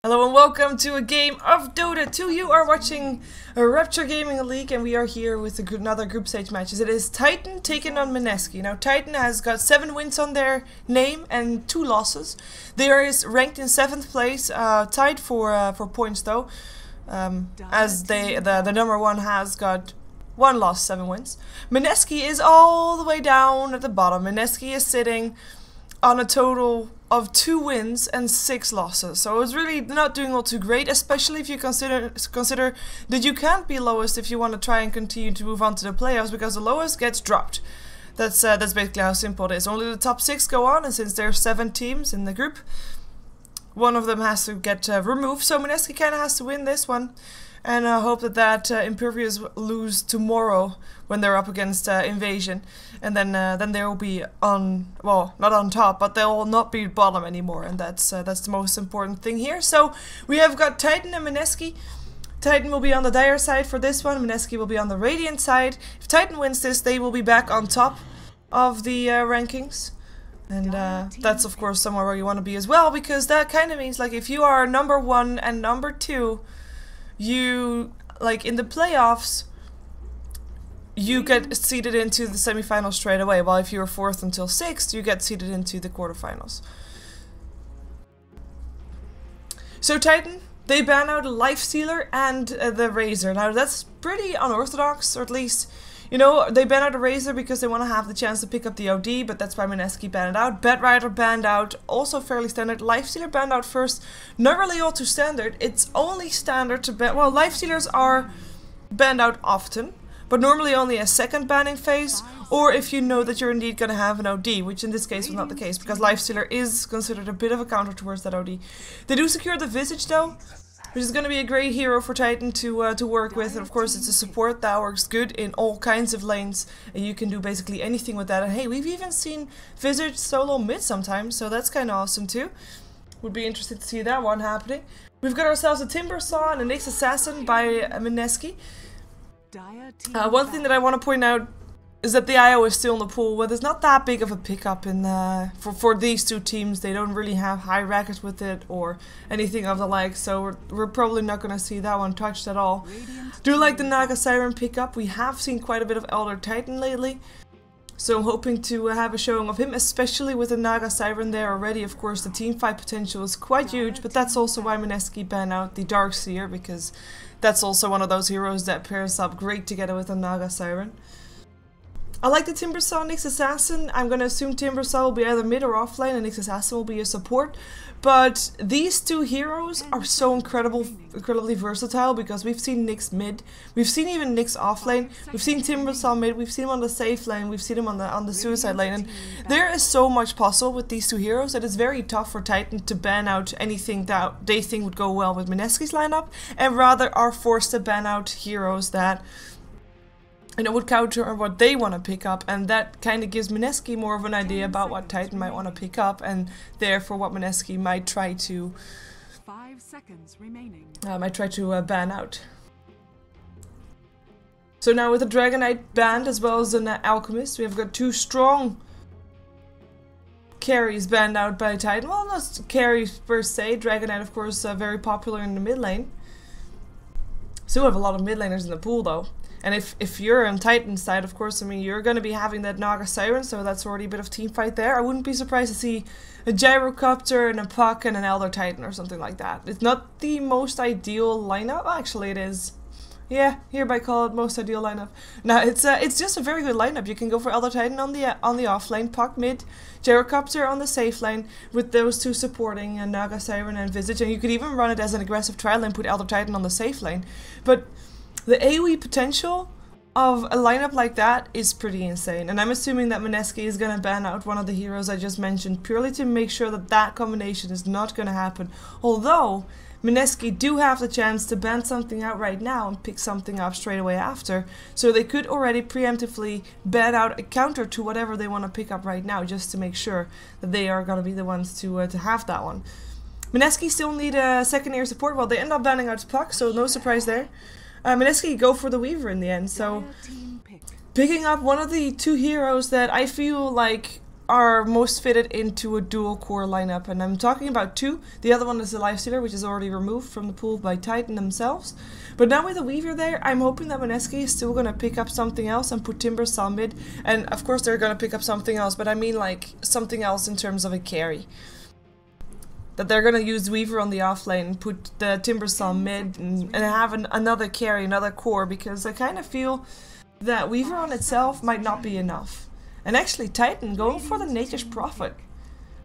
Hello and welcome to a game of Dota 2. You are watching a Rapture Gaming League and we are here with another group stage matches. It is Titan taking on Mineski. Now Titan has got 7 wins on their name and 2 losses. They are ranked in 7th place, tied for points though, as the number 1 has got 1 loss, 7 wins. Mineski is all the way down at the bottom. Mineski is sitting on a total of 2 wins and 6 losses, so it's really not doing all too great, especially if you consider that you can't be lowest if you want to try and continue to move on to the playoffs, because the lowest gets dropped. That's basically how simple it is. Only the top 6 go on, and since there are 7 teams in the group, one of them has to get removed, so Mineski kind of has to win this one. And I hope that Impervious lose tomorrow when they're up against Invasion, and then they will be on, well, not on top, but they'll not be bottom anymore, and that's the most important thing here. So we have got Titan and Mineski. Titan will be on the Dire side for this one. Mineski will be on the Radiant side. If Titan wins this, they will be back on top of the rankings. And that's of course somewhere where you want to be as well, because that kind of means, like, if you are number 1 and number 2, you, like, in the playoffs, you get seeded into the semifinals straight away, while if you're 4th until 6th, you get seeded into the quarterfinals. So Titan, they ban out Lifestealer and the Razor. Now that's pretty unorthodox, or at least, you know, they ban out a Razor because they want to have the chance to pick up the OD, but that's why Mineski banned it out. Bedrider banned out, also fairly standard. Lifestealer banned out first, not really all too standard. It's only standard to ban, well, Lifestealers are banned out often, but normally only a second banning phase, or if you know that you're indeed going to have an OD, which in this case was not the case, because Lifestealer is considered a bit of a counter towards that OD. They do secure the Visage though, which is going to be a great hero for Titan to work with, and of course it's a support that works good in all kinds of lanes, and you can do basically anything with that. And hey, we've even seen Visage solo mid sometimes, so that's kind of awesome too. Would be interested to see that one happening. We've got ourselves a Timber Saw and a Nyx Assassin by Mineski. One thing that I want to point out is that the IO is still in the pool, but there's not that big of a pickup in for these 2 teams. They don't really have high rackets with it or anything of the like, so we're probably not going to see that one touched at all. Do like the Naga Siren pickup. We have seen quite a bit of Elder Titan lately, so I'm hoping to have a showing of him, especially with the Naga Siren there already. Of course, the team fight potential is quite huge, but that's also why Mineski banned out the Darkseer, because that's also one of those heroes that pairs up great together with the Naga Siren. I like the Timber Saw Nyx Assassin. I'm gonna assume Timber Saw will be either mid or offlane, and Nyx Assassin will be a support. But these 2 heroes are so incredibly versatile, because we've seen Nyx mid, we've seen even Nyx offlane, we've seen Timber Saw mid, we've seen him on the safe lane, we've seen him on the suicide lane, and there is so much possible with these 2 heroes that it's very tough for Titan to ban out anything that they think would go well with Mineski's lineup, and rather are forced to ban out heroes that, you know, would counter what they want to pick up, and that kind of gives Mineski more of an idea about what Titan might want to pick up, and therefore what Mineski might try to 5 seconds remaining. Ban out. So now with the Dragonite banned as well as an Alchemist, we have got 2 strong carries banned out by Titan. Well, not carries per se. Dragonite, of course, very popular in the mid lane. So we have a lot of mid laners in the pool though. And if you're on Titan's side, of course, I mean, you're going to be having that Naga Siren, so that's already a bit of team fight there. I wouldn't be surprised to see a Gyrocopter and a Puck and an Elder Titan or something like that. It's not the most ideal lineup. Actually, it is. Yeah, hereby call it most ideal lineup. No, it's just a very good lineup. You can go for Elder Titan on the off lane, Puck mid, Gyrocopter on the safe lane, with those 2 supporting Naga Siren and Visage, and you could even run it as an aggressive trial and put Elder Titan on the safe lane. But the AoE potential of a lineup like that is pretty insane, and I'm assuming that Mineski is going to ban out one of the heroes I just mentioned purely to make sure that that combination is not going to happen. Although Mineski do have the chance to ban something out right now and pick something up straight away after, so they could already preemptively ban out a counter to whatever they want to pick up right now, just to make sure that they are going to be the ones to have that one. Mineski still need a second-tier support. Well, they end up banning out Puck, so no surprise there. Mineski go for the Weaver in the end, so picking up one of the 2 heroes that I feel like are most fitted into a dual core lineup, and I'm talking about two. The other one is the Lifestealer, which is already removed from the pool by Titan themselves. But now with the Weaver there, I'm hoping that Mineski is still going to pick up something else and put Timbersaw mid. And of course they're going to pick up something else, but I mean like something else in terms of a carry. That they're going to use Weaver on the off lane and put the Timbersaw mid and have another carry, another core, because I kind of feel that Weaver on itself might not be enough. And actually Titan going for the Nature's Prophet.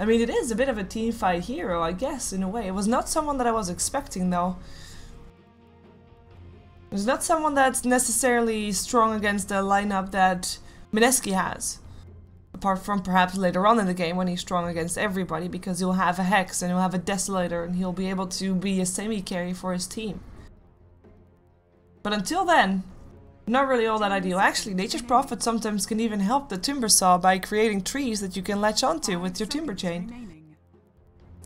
I mean, it is a bit of a team fight hero, I guess, in a way. It was not someone that I was expecting though. It's not someone that's necessarily strong against the lineup that Mineski has. Apart from perhaps later on in the game when he's strong against everybody, because he'll have a Hex and he'll have a Desolator and he'll be able to be a semi-carry for his team. But until then, not really all that ideal. Actually, Nature's Prophet sometimes can even help the Timbersaw by creating trees that you can latch onto with your Timber Chain.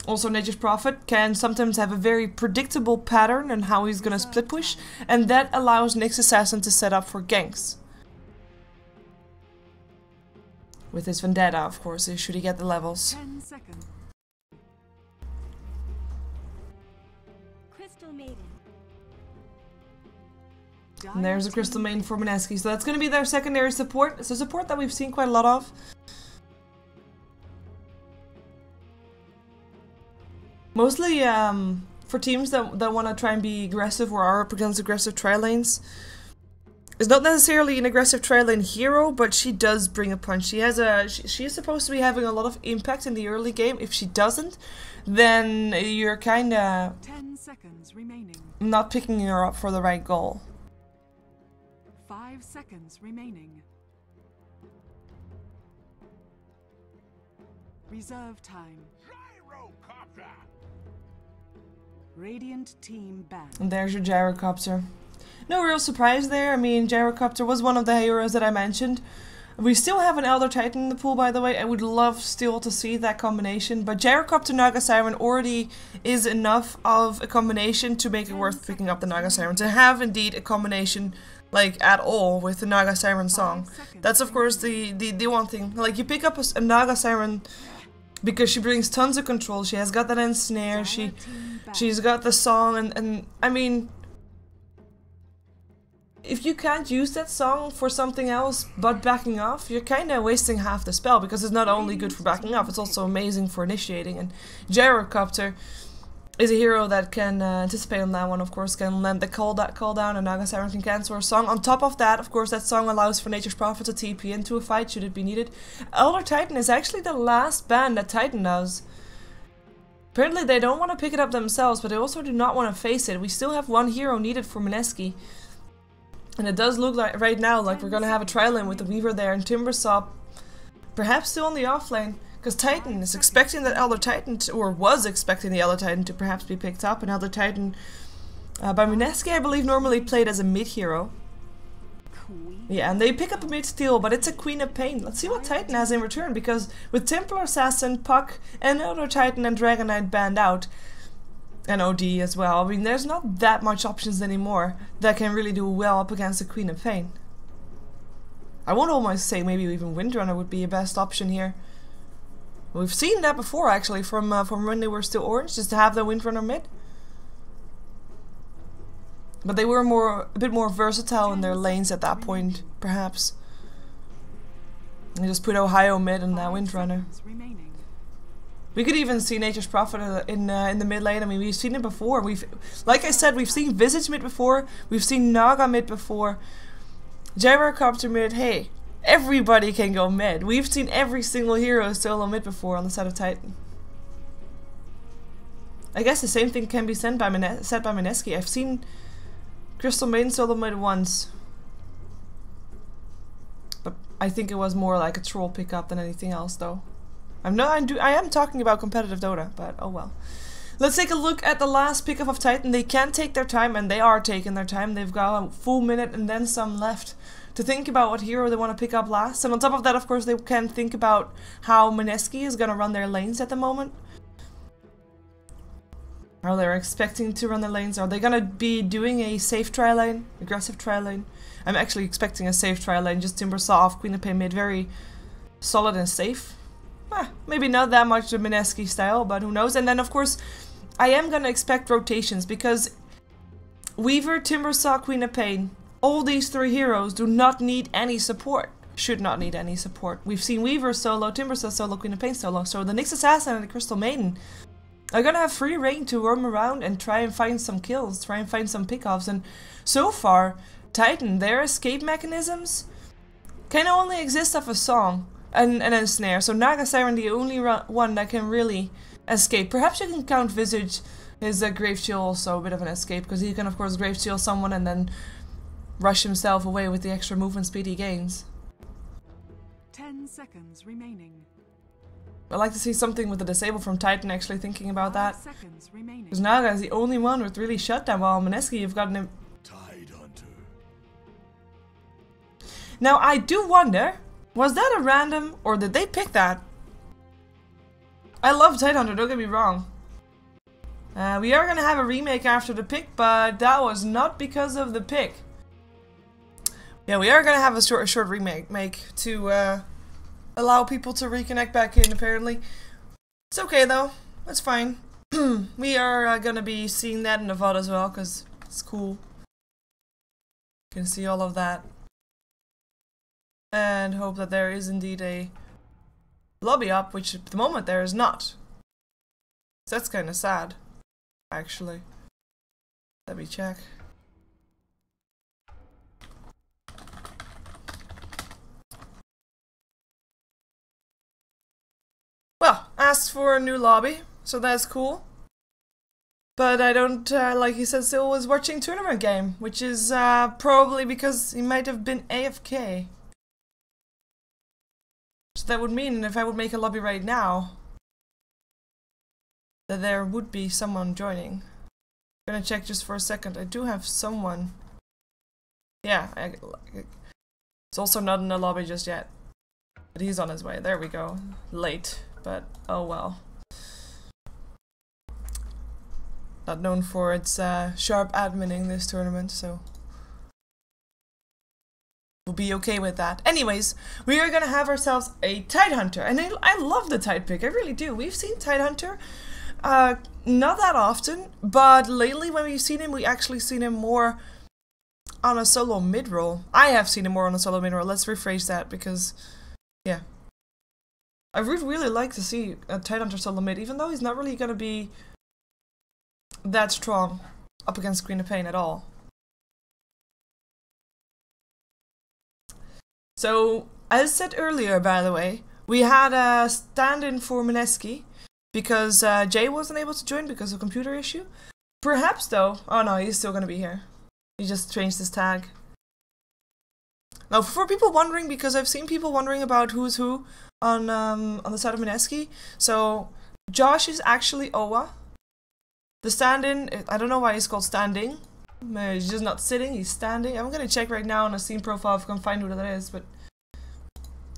Also, Nature's Prophet can sometimes have a very predictable pattern on how he's gonna split push, and that allows Nyx Assassin to set up for ganks. With his Vendetta, of course, should he get the levels. 10 seconds. Crystal Maiden. And there's a Crystal Maiden for Mineski, so that's going to be their secondary support. It's a support that we've seen quite a lot of. Mostly for teams that want to try and be aggressive or are up against aggressive tri lanes. It's not necessarily an aggressive tri lane hero, but she does bring a punch. She has she is supposed to be having a lot of impact in the early game. If she doesn't, then you're kind of 10 seconds remaining. not picking her up for the right goal. 5 seconds remaining. Reserve time. Radiant team back. And there's your Gyrocopter. No real surprise there. I mean, Gyrocopter was one of the heroes that I mentioned. We still have an Elder Titan in the pool, by the way. I would love still to see that combination. But Gyrocopter Naga Siren already is enough of a combination to make it worth picking up the Naga Siren. To have indeed a combination like at all with the Naga Siren song. That's of course the one thing. Like you pick up a Naga Siren because she brings tons of control. She has got that ensnare. She's got the song and I mean, if you can't use that song for something else but backing off, you're kind of wasting half the spell, because it's not only good for backing off, it's also amazing for initiating. And Gyrocopter is a hero that can anticipate on that one, of course, can land the cooldown, and Naga Siren can cancel her song. On top of that, of course, that song allows for Nature's Prophet to TP into a fight should it be needed. Elder Titan is actually the last ban that Titan does. Apparently they don't want to pick it up themselves, but they also do not want to face it. We still have one hero needed for Mineski. And it does look like right now like we're going to have a tri-lane with the Weaver there and Timbersaw perhaps still on the off lane. Because Titan is expecting that Elder Titan, or was expecting the Elder Titan to perhaps be picked up. And Elder Titan by Mineski, I believe, normally played as a mid hero. Yeah, and they pick up a mid steal, but it's a Queen of Pain. Let's see what Titan has in return, because with Templar Assassin, Puck, and Elder Titan and Dragon Knight banned out, and OD as well, I mean, there's not that much options anymore that can really do well up against the Queen of Pain. I would almost say maybe even Windrunner would be a best option here. We've seen that before, actually, from when they were still orange, just to have the Windrunner mid. But they were a bit more versatile in their lanes at that point, perhaps. They just put Ohio mid and Windrunner. We could even see Nature's Prophet in the mid lane. I mean, we've seen it before. Like I said, we've seen Visage mid before. We've seen Naga mid before. Gyrocopter mid. Hey, everybody can go mid. We've seen every single hero solo mid before on the side of Titan. I guess the same thing can be said by Mineski. I've seen Crystal Maiden solo mid once, but I think it was more like a troll pickup than anything else, though. I am talking about competitive Dota, but oh well. Let's take a look at the last pickup of Titan. They can take their time, and they are taking their time. They've got a full minute and then some left to think about what hero they want to pick up last. And on top of that, of course, they can think about how Mineski is going to run their lanes at the moment. How they're expecting to run their lanes. Are they going to be doing a safe tri lane? Aggressive tri lane? I'm actually expecting a safe tri lane. Just Timbersaw off, Queen of Pain mid. Very solid and safe. maybe not that much the Mineski style, but who knows. And then of course, I am gonna expect rotations because Weaver, Timbersaw, Queen of Pain, all these three heroes do not need any support. Should not need any support. We've seen Weaver solo, Timbersaw solo, Queen of Pain solo, so the Nyx Assassin and the Crystal Maiden are gonna have free reign to roam around and try and find some kills, try and find some pickoffs. And so far, Titan, their escape mechanisms can only exist of a song and a snare. So Naga Siren, the only one that can really escape. Perhaps you can count Visage, his Grave Shield, also a bit of an escape, because he can of course Grave Shield someone and then rush himself away with the extra movement speed he gains. 10 seconds remaining. I'd like to see something with the disable from Titan, actually thinking about that. 5 seconds remaining. Because Naga is the only one with really shutdown, while Mineski you've got an... Now I do wonder, was that a random or did they pick that? I love Tidehunter, don't get me wrong. We are gonna have a remake after the pick, but that was not because of the pick. Yeah, we are gonna have a short remake to allow people to reconnect back in, apparently. It's okay though, that's fine. We are gonna be seeing that in the VOD as well, because it's cool. You can see all of that. And hope that there is indeed a lobby up, which at the moment there is not. So that's kind of sad, actually. Let me check. Well, asked for a new lobby, so that's cool. But I don't, like he said, still was watching tournament game, which is probably because he might have been AFK. So that would mean if I would make a lobby right now, that there would be someone joining. I'm gonna check just for a second. I do have someone. Yeah, it's also not in the lobby just yet. But he's on his way. There we go. Late, but oh well. Not known for its sharp adminning this tournament, so we'll be okay with that. Anyways, we are gonna have ourselves a Tidehunter, and I love the Tide pick, I really do. We've seen Tidehunter not that often, but lately when we've seen him, we actually seen him more on a solo mid-roll. I have seen him more on a solo mid-roll, let's rephrase that, because, yeah. I would really like to see a Tidehunter solo mid, even though he's not really gonna be that strong up against Queen of Pain at all. So, as said earlier, by the way, we had a stand-in for Mineski because Jay wasn't able to join because of a computer issue. Perhaps though, oh no, he's still gonna be here. He just changed his tag. Now, for people wondering, because I've seen people wondering about who's who on the side of Mineski. So, Josh is actually Owa. The stand-in, I don't know why he's called standing. He's just not sitting, he's standing. I'm gonna check right now on a scene profile if I can find who that is, but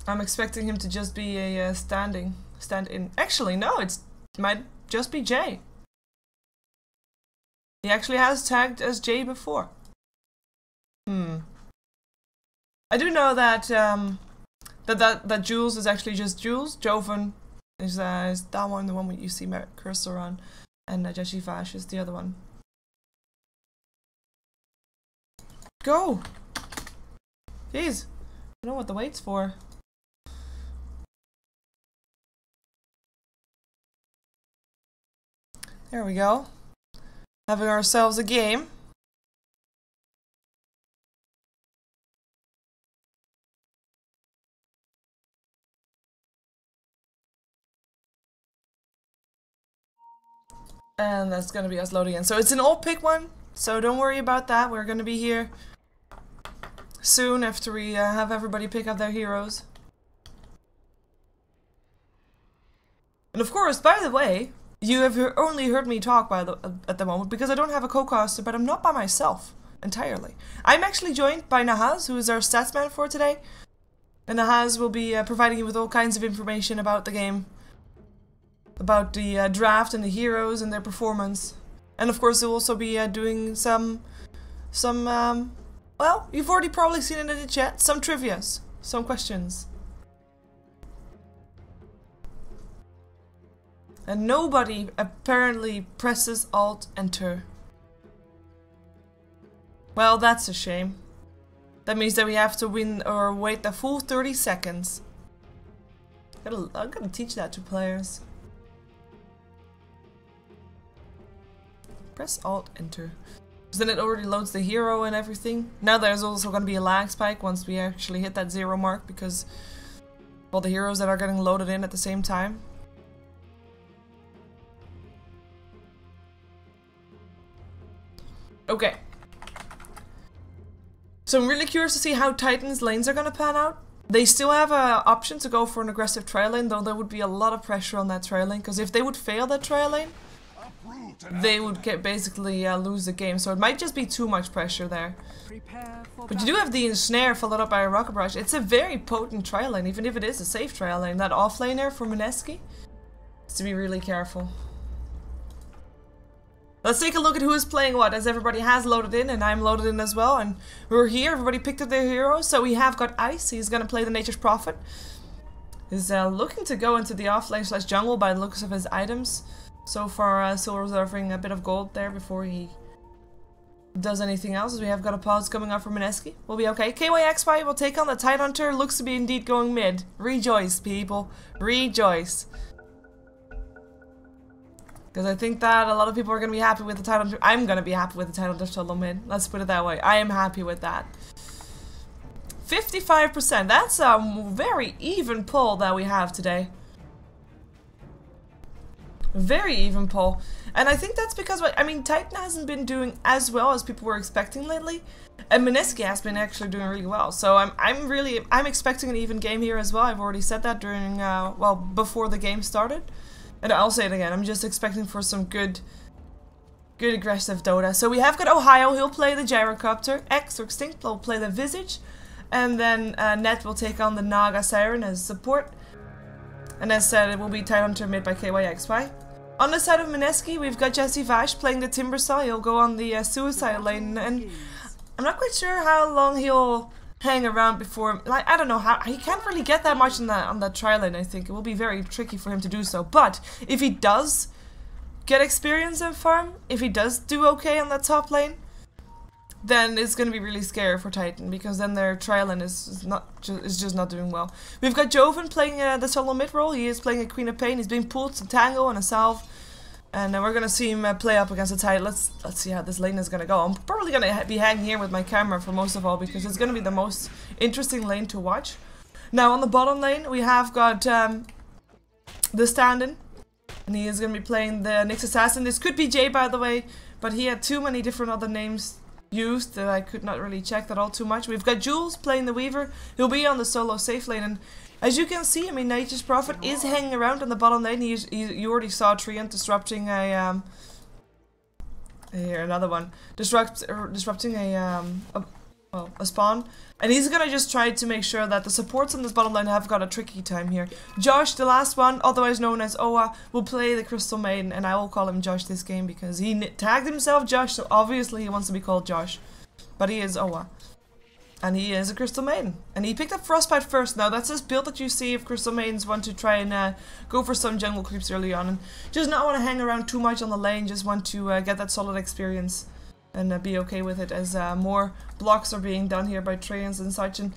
I'm expecting him to just be a stand-in. Actually, no, it might just be Jay. He actually has tagged as Jay before. I do know that that Jules is actually just Jules. Joven is that one, the one you see my cursor on, and Jeshi Vash is the other one. Go! Jeez, I don't know what the wait's for. There we go. Having ourselves a game. And that's gonna be us loading in. So it's an old pick one, so don't worry about that. We're gonna be here soon after we have everybody pick up their heroes. And of course, by the way, you have only heard me talk at the moment because I don't have a co-caster, but I'm not by myself entirely. I'm actually joined by Nahaz, who is our statsman for today. And Nahaz will be providing you with all kinds of information about the game. About the draft and the heroes and their performance. And of course he'll also be doing some well, you've already probably seen it in the chat, some trivias, some questions. And nobody apparently presses Alt-Enter. Well, that's a shame. That means that we have to win or wait the full 30 seconds. I'm gonna teach that to players. Press Alt-Enter. Because then it already loads the hero and everything. Now there's also gonna be a lag spike once we actually hit that 0 mark because all the heroes that are getting loaded in at the same time. Okay. So I'm really curious to see how Titan's lanes are gonna pan out. They still have an option to go for an aggressive trial lane, though there would be a lot of pressure on that trial lane, because if they would fail that trial lane, they would basically lose the game, so it might just be too much pressure there. But you do have the ensnare followed up by a rocket barrage. It's a very potent trial lane, even if it is a safe trial lane. That off laner for Mineski is to be really careful. Let's take a look at who is playing what, as everybody has loaded in, and I'm loaded in as well, and we're here, everybody picked up their heroes. So we have got Ice, he's gonna play the Nature's Prophet. He's looking to go into the off lane / jungle by the looks of his items. So far, still reserving a bit of gold there before he does anything else, as we have got a pause coming up from Mineski. We'll be okay. KYXY will take on the Tidehunter, looks to be indeed going mid. Rejoice, people. Rejoice. Because I think that a lot of people are going to be happy with the Tidehunter. I'm going to be happy with the Tidehunter solo mid. Let's put it that way. I am happy with that. 55%. That's a very even pull that we have today. Very even pull. And I think that's because, I mean, Titan hasn't been doing as well as people were expecting lately. And Mineski has been actually doing really well. So I'm expecting an even game here as well. I've already said that during, well, before the game started. And I'll say it again, I'm just expecting for some good aggressive Dota. So we have got Ohio, he'll play the Gyrocopter. X or Extinct will play the Visage. And then Net will take on the Naga Siren as support. And as said, it will be Tidehunter mid by KYXY. On the side of Mineski, we've got Jesse Vash playing the Timbersaw. He'll go on the Suicide lane. And I'm not quite sure how long he'll hang around before, like, I don't know how, he can't really get that much on that trial lane. I think it will be very tricky for him to do so, but if he does get experience and farm, if he does do okay on that top lane, then it's going to be really scary for Titan, because then their trial lane is just not doing well. We've got Joven playing the solo mid role. He is playing a Queen of Pain. He's being pulled to Tango and a Salve. And we're gonna see him play up against the Tide. Let's see how this lane is gonna go. I'm probably gonna be hanging here with my camera for most of all, because it's gonna be the most interesting lane to watch. Now on the bottom lane we have got the stand-in, and he is gonna be playing the Nyx Assassin. This could be Jay, by the way, but he had too many different other names used that I could not really check that all too much. We've got Jules playing the Weaver. He'll be on the solo safe lane, and as you can see, I mean, Nature's Prophet is hanging around on the bottom lane. You already saw Treant disrupting here another one, disrupting a spawn, and he's gonna just try to make sure that the supports on this bottom lane have got a tricky time here. Josh, the last one, otherwise known as Owa, will play the Crystal Maiden, and I will call him Josh this game because he tagged himself Josh, so obviously he wants to be called Josh, but he is Owa. And he is a Crystal Maiden. And he picked up Frostbite first. Now that's this build that you see if Crystal Maidens want to try and go for some jungle creeps early on. And just not want to hang around too much on the lane. Just want to get that solid experience. And be okay with it, as more blocks are being done here by Treants and such. And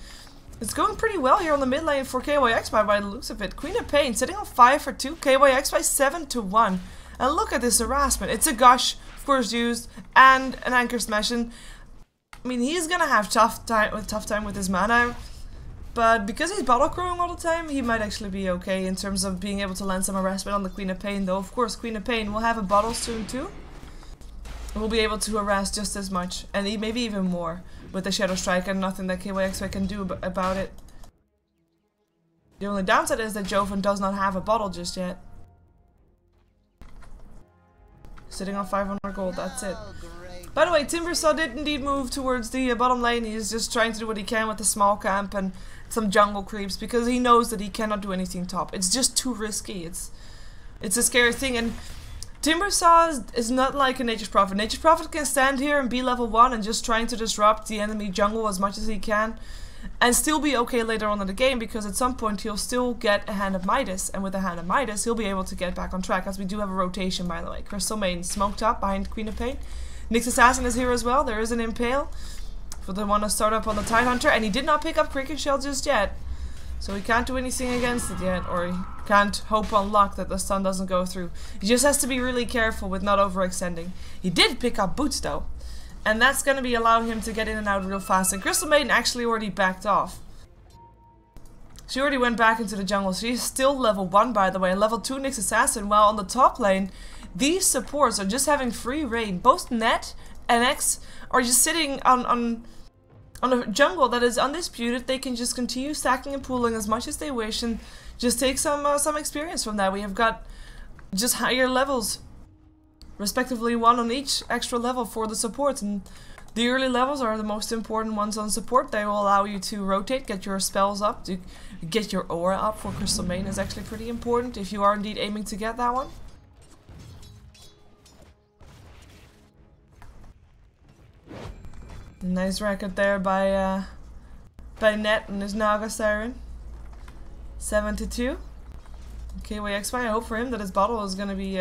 it's going pretty well here on the mid lane for KYXY by the looks of it. Queen of Pain sitting on 5 for 2. KYXY 7 to 1. And look at this harassment. It's a gush, of course, used. And an anchor smash. And I mean, he's gonna have tough time with his mana, but because he's bottle crowing all the time, he might actually be okay in terms of being able to land some harassment on the Queen of Pain. Though, of course, Queen of Pain will have a bottle soon too. We'll be able to harass just as much, and maybe even more, with the Shadow Strike, and nothing that KYXY can do about it. The only downside is that Joven does not have a bottle just yet. Sitting on 500 gold, that's it. By the way, Timbersaw did indeed move towards the bottom lane. He's just trying to do what he can with the small camp and some jungle creeps, because he knows that he cannot do anything top. It's just too risky. It's a scary thing, and Timbersaw is not like a Nature's Prophet. Nature's Prophet can stand here and be level 1 and just trying to disrupt the enemy jungle as much as he can. and still be okay later on in the game, because at some point he'll still get a Hand of Midas, and with a Hand of Midas he'll be able to get back on track, as we do have a rotation, by the way. Crystal Maiden smoked up behind Queen of Pain. Nyx Assassin is here as well. There is an Impale for the one to start up on the Tidehunter, and he did not pick up Cricket Shell just yet. So he can't do anything against it yet, or he can't hope on luck that the stun doesn't go through. He just has to be really careful with not overextending. He did pick up Boots though, and that's going to be allowing him to get in and out real fast. And Crystal Maiden actually already backed off. She already went back into the jungle. She's still level 1, by the way, and level 2 Nyx Assassin, while on the top lane, these supports are just having free reign. Both Net and X are just sitting on a jungle that is undisputed. They can just continue stacking and pooling as much as they wish and just take some experience from that. We have got just higher levels, respectively 1 on each extra level for the supports, and the early levels are the most important ones on support. They will allow you to rotate, get your spells up, to get your aura up for Crystal Maiden is actually pretty important if you are indeed aiming to get that one. Nice record there by Net and his Naga Siren. 7-2. KYXY, I hope for him that his bottle is gonna be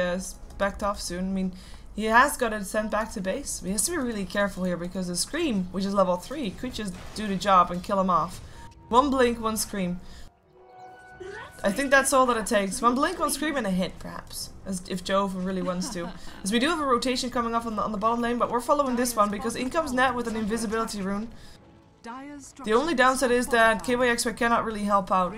backed off soon. I mean, he has got it sent back to base. He has to be really careful here, because the Scream, which is level 3, could just do the job and kill him off. 1 blink, 1 Scream. I think that's all that it takes. 1 blink, 1 Scream, and a hit, perhaps. As if Jove really wants to. As we do have a rotation coming up on the bottom lane, but we're following this one, because in comes Net with an invisibility rune. The only downside is that KYXY cannot really help out.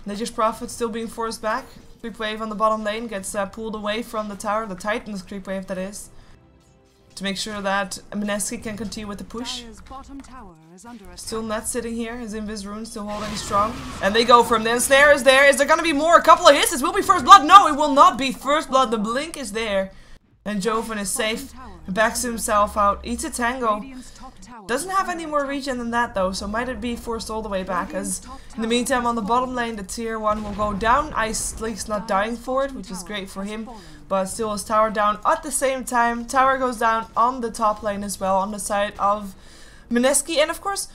Nature's Prophet still being forced back. Creep wave on the bottom lane gets pulled away from the tower, the Titan's creep wave that is. To make sure that Mineski can continue with the push. Still Net sitting here, his Invis rune still holding strong. And they go from there. Snare is there. Is there gonna be more? A couple of hits. This will be first blood. No, it will not be first blood. The blink is there. And Joven is safe. Backs himself out. Eats a tango. Doesn't have any more regen than that though, so might it be forced all the way back, as in the meantime on the bottom lane the tier 1 will go down. Ice Leak's not dying for it, which is great for him, but still his tower down at the same time. Tower goes down on the top lane as well, on the side of Mineski. And of course,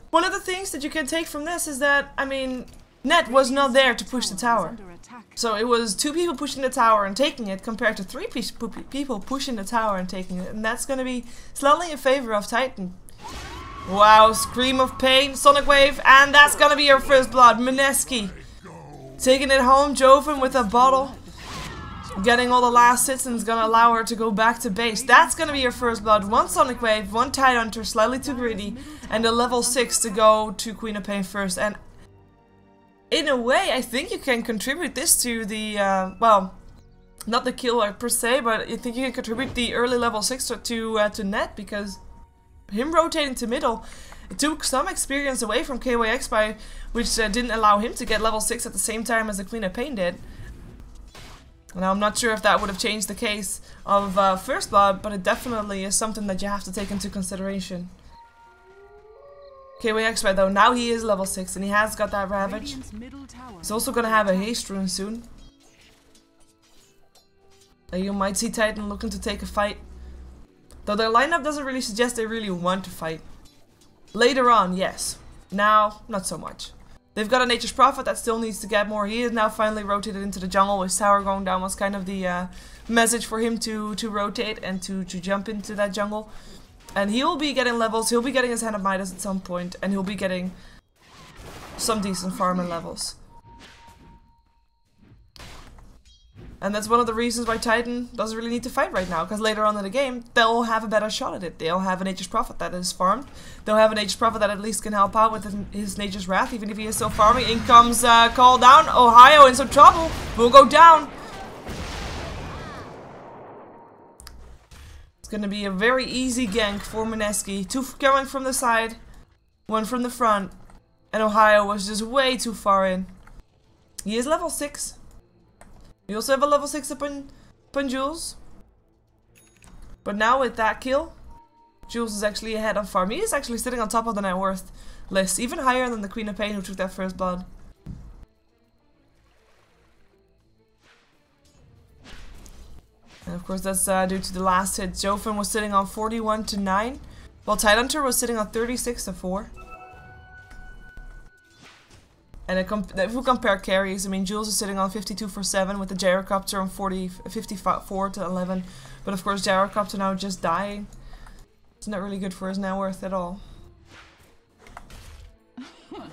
one of the things that you can take from this is that, I mean, Net was not there to push the tower. So it was 2 people pushing the tower and taking it, compared to 3 people pushing the tower and taking it. And that's going to be slightly in favor of Titan. Wow, Scream of Pain, Sonic Wave, and that's going to be your first blood. Mineski taking it home. Joven with a bottle, getting all the last hits, and is going to allow her to go back to base. That's going to be your first blood. 1 Sonic Wave, 1 Tidehunter, slightly too greedy, and a level 6 to go to Queen of Pain first. And in a way, I think you can contribute this to the, well, not the kill per se, but I think you can contribute the early level 6 to Net, because him rotating to middle, it took some experience away from KYXY, which didn't allow him to get level 6 at the same time as the Queen of Pain did. Now, I'm not sure if that would have changed the case of First Blood, but it definitely is something that you have to take into consideration. KYXY though, now he is level 6 and he has got that Ravage. He's also gonna have a haste rune soon. You might see Titan looking to take a fight. Though their lineup doesn't really suggest they really want to fight. Later on, yes. Now, not so much. They've got a Nature's Prophet that still needs to get more. He is now finally rotated into the jungle. His tower going down was kind of the message for him to rotate and to jump into that jungle. And he will be getting levels, he'll be getting his Hand of Midas at some point, and he'll be getting some decent farming levels. And that's one of the reasons why Titan doesn't really need to fight right now, because later on in the game, they'll have a better shot at it. They'll have a Nature's Prophet that is farmed. They'll have a Nature's Prophet that at least can help out with his Nature's Wrath, even if he is still farming. In comes Call Down. Ohio in some trouble. Will go down. It's gonna be a very easy gank for Mineski. 2 coming from the side, 1 from the front. And Ohio was just way too far in. He is level 6. We also have a level 6 upon Jules. But now with that kill, Jules is actually ahead of farm. He is actually sitting on top of the net worth list, even higher than the Queen of Pain who took that first blood. And of course that's due to the last hit. Joven was sitting on 41 to 9. While Tidehunter was sitting on 36 to 4. And if we compare carries, I mean, Jules is sitting on 52 for 7 with the Gyrocopter on 54 to 11. But of course, Gyrocopter now just dying. It's not really good for his net worth at all. And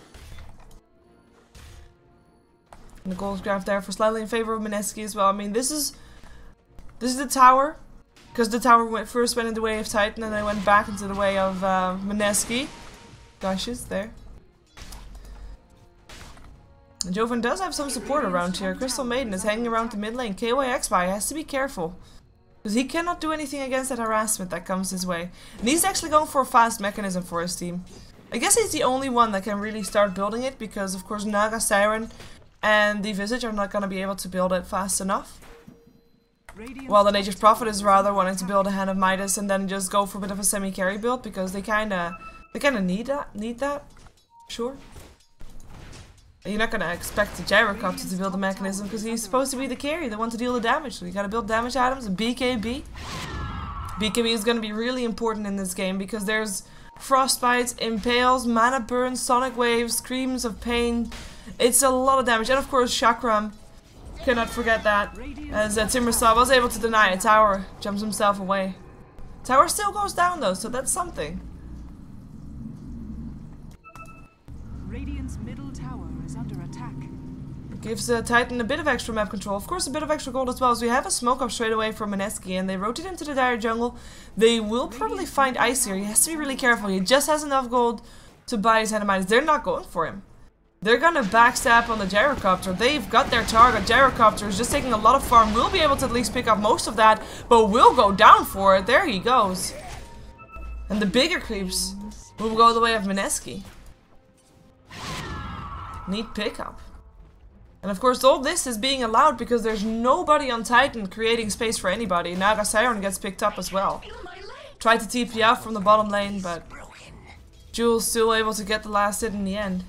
the gold graph there for slightly in favor of Mineski as well. I mean, this is the tower. Because the tower first went in the way of Titan and then went back into the way of Mineski. Gushes there. And Joven does have some support around here. Crystal Maiden is hanging around the mid lane. KYXY has to be careful. Because he cannot do anything against that harassment that comes his way. And he's actually going for a fast mechanism for his team. I guess he's the only one that can really start building it. Because of course Naga, Siren and the Visage are not going to be able to build it fast enough. While the Nature's Prophet is rather wanting to build a Hand of Midas and then just go for a bit of a semi-carry build. Because they kinda need that. Sure. You're not gonna expect the Gyrocopter to build a mechanism because he's supposed to be the carry, the one to deal the damage. So you gotta build damage items and BKB. BKB is gonna be really important in this game because there's Frostbites, Impales, Mana Burns, Sonic Waves, Screams of Pain. It's a lot of damage. And of course Chakram. Cannot forget that. As Timbersaw was able to deny a tower. Jumps himself away. Tower still goes down though, so that's something. Radiant's middle tower is under attack. Gives Titan a bit of extra map control. Of course, a bit of extra gold as well. So we have a smoke up straight away from Mineski, and they rotate into the dire jungle. They will probably find Ice here. He has to be really careful. He just has enough gold to buy his Hand of Midas. They're not going for him. They're gonna backstab on the Gyrocopter. They've got their target. Gyrocopter is just taking a lot of farm. We'll be able to at least pick up most of that, but we'll go down for it. There he goes. And the bigger creeps will go the way of Mineski. Neat pickup. And of course all this is being allowed because there's nobody on Titan creating space for anybody. Naga Siren gets picked up as well. Tried to TP out from the bottom lane, but Jules still able to get the last hit in the end.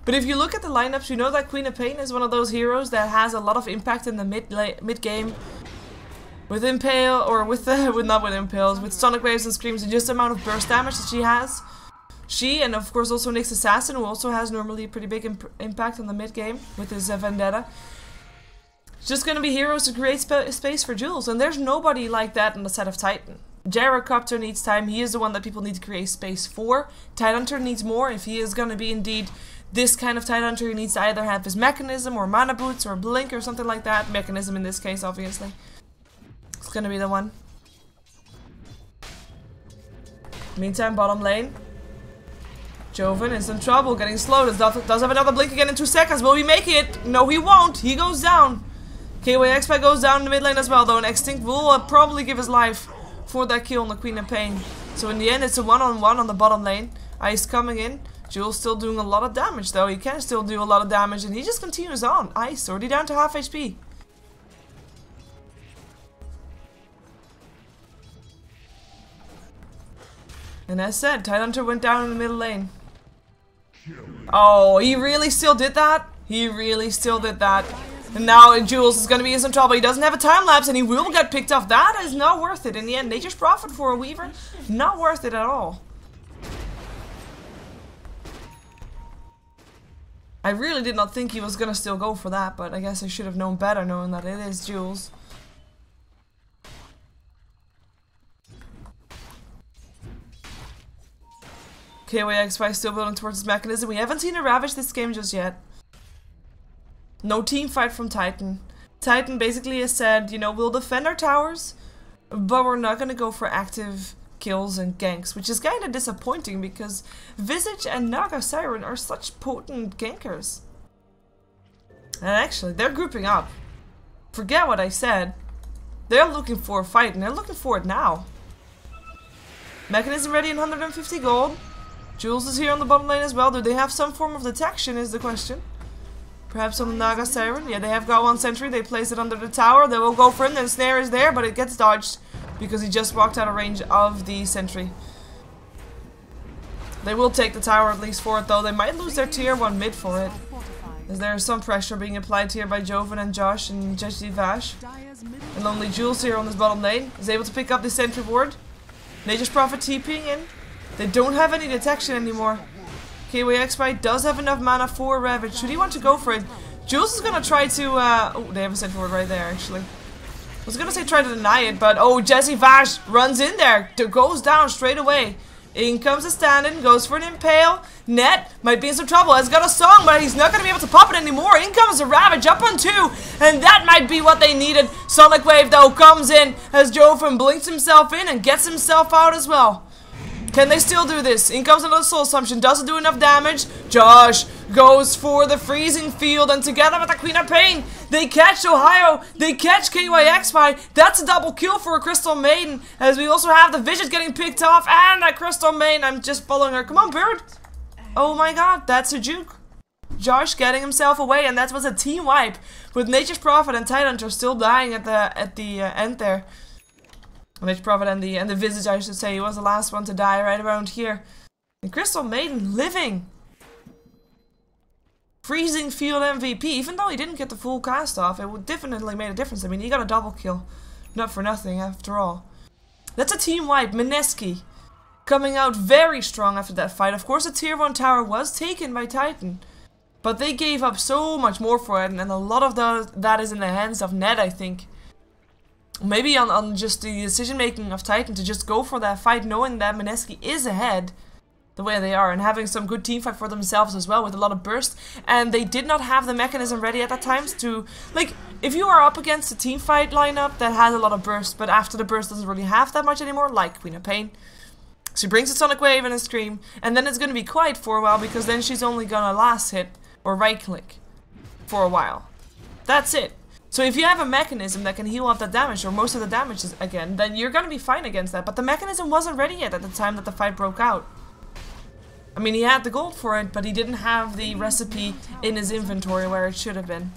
But if you look at the lineups, you know that Queen of Pain is one of those heroes that has a lot of impact in the mid game. With Impale, or not with Impales, with Sonic Waves and Screams and just the amount of burst damage that she has. She, and of course also Nyx Assassin, who also has normally a pretty big impact on the mid game with his Vendetta. It's just gonna be heroes to create space for Jules, and there's nobody like that in the set of Titan. Gyrocopter needs time, he is the one that people need to create space for. Tidehunter needs more, if he is gonna be indeed this kind of Tidehunter, he needs to either have his mechanism or mana boots or blink or something like that. Mechanism in this case, obviously. It's gonna be the one. Meantime, bottom lane. Joven is in trouble, getting slowed. Does have another blink again in 2 seconds. Will he make it? No, he won't. He goes down. KYXY goes down in the mid lane as well, though. And Extinct will probably give his life for that kill on the Queen of Pain. So in the end, it's a one-on-one on the bottom lane. Ice coming in. Jules still doing a lot of damage, though. He can still do a lot of damage, and he just continues on. Ice already down to half HP. And as said, Tidehunter went down in the middle lane. Oh, he really still did that? He really still did that. And now Jules is going to be in some trouble. He doesn't have a time lapse and he will get picked off. That is not worth it in the end. Nature's Prophet for a Weaver. Not worth it at all. I really did not think he was going to still go for that, but I guess I should have known better knowing that it is Jules. KYXY still building towards his mechanism. We haven't seen a Ravage this game just yet. No team fight from Titan. Titan basically has said, you know, we'll defend our towers, but we're not going to go for active kills and ganks, which is kind of disappointing because Visage and Naga Siren are such potent gankers. And actually, they're grouping up. Forget what I said. They're looking for a fight, and they're looking for it now. Mechanism ready in 150 gold. Jules is here on the bottom lane as well. Do they have some form of detection is the question. Perhaps on the Naga Siren. Yeah, they have got one sentry. They place it under the tower. They will go for him. The snare is there, but it gets dodged because he just walked out of range of the sentry. They will take the tower at least for it, though. They might lose their tier 1 mid for it, as there is some pressure being applied here by Joven and Josh and Vash. And only Jules here on this bottom lane is able to pick up the sentry ward. Nature's Prophet TPing in. They don't have any detection anymore. KYXY does have enough mana for Ravage. Should he want to go for it? Jules is gonna try to, oh, they have a sent forward right there, actually. I was gonna say try to deny it, but oh, Jesse Vash runs in there. Goes down straight away. In comes a stand-in, goes for an impale. Net might be in some trouble. Has got a song, but he's not going to be able to pop it anymore. In comes a Ravage up on 2, and that might be what they needed. Sonic Wave, though, comes in as Joven blinks himself in and gets himself out as well. Can they still do this? In comes another Soul Assumption. Doesn't do enough damage. Josh goes for the Freezing Field, and together with the Queen of Pain, they catch Ohio. They catch KYXY. That's a double kill for a Crystal Maiden, as we also have the Vicious getting picked off, and that Crystal Maiden. I'm just following her. Come on, Bird. Oh my god, that's a juke. Josh getting himself away, and that was a team wipe, with Nature's Prophet and Tidehunter still dying at the end there. Nature's Prophet and the Visage, I should say, he was the last one to die right around here. And Crystal Maiden living. Freezing Field MVP, even though he didn't get the full cast off, it would definitely made a difference. I mean, he got a double kill. Not for nothing, after all. That's a team wipe. Mineski coming out very strong after that fight. Of course, the tier 1 tower was taken by Titan, but they gave up so much more for it, and a lot of that is in the hands of Ned, I think. Maybe on just the decision making of Titan to just go for that fight, knowing that Mineski is ahead the way they are, and having some good team fight for themselves as well with a lot of burst. And they did not have the mechanism ready at that time to, like, if you are up against a team fight lineup that has a lot of burst, but after the burst doesn't really have that much anymore, like Queen of Pain. She brings a Sonic Wave and a Scream, and then it's going to be quiet for a while, because then she's only gonna last hit or right click for a while. That's it. So if you have a mechanism that can heal up that damage, or most of the damage again, then you're gonna be fine against that. But the mechanism wasn't ready yet at the time that the fight broke out. I mean, he had the gold for it, but he didn't have the recipe in his inventory where it should have been.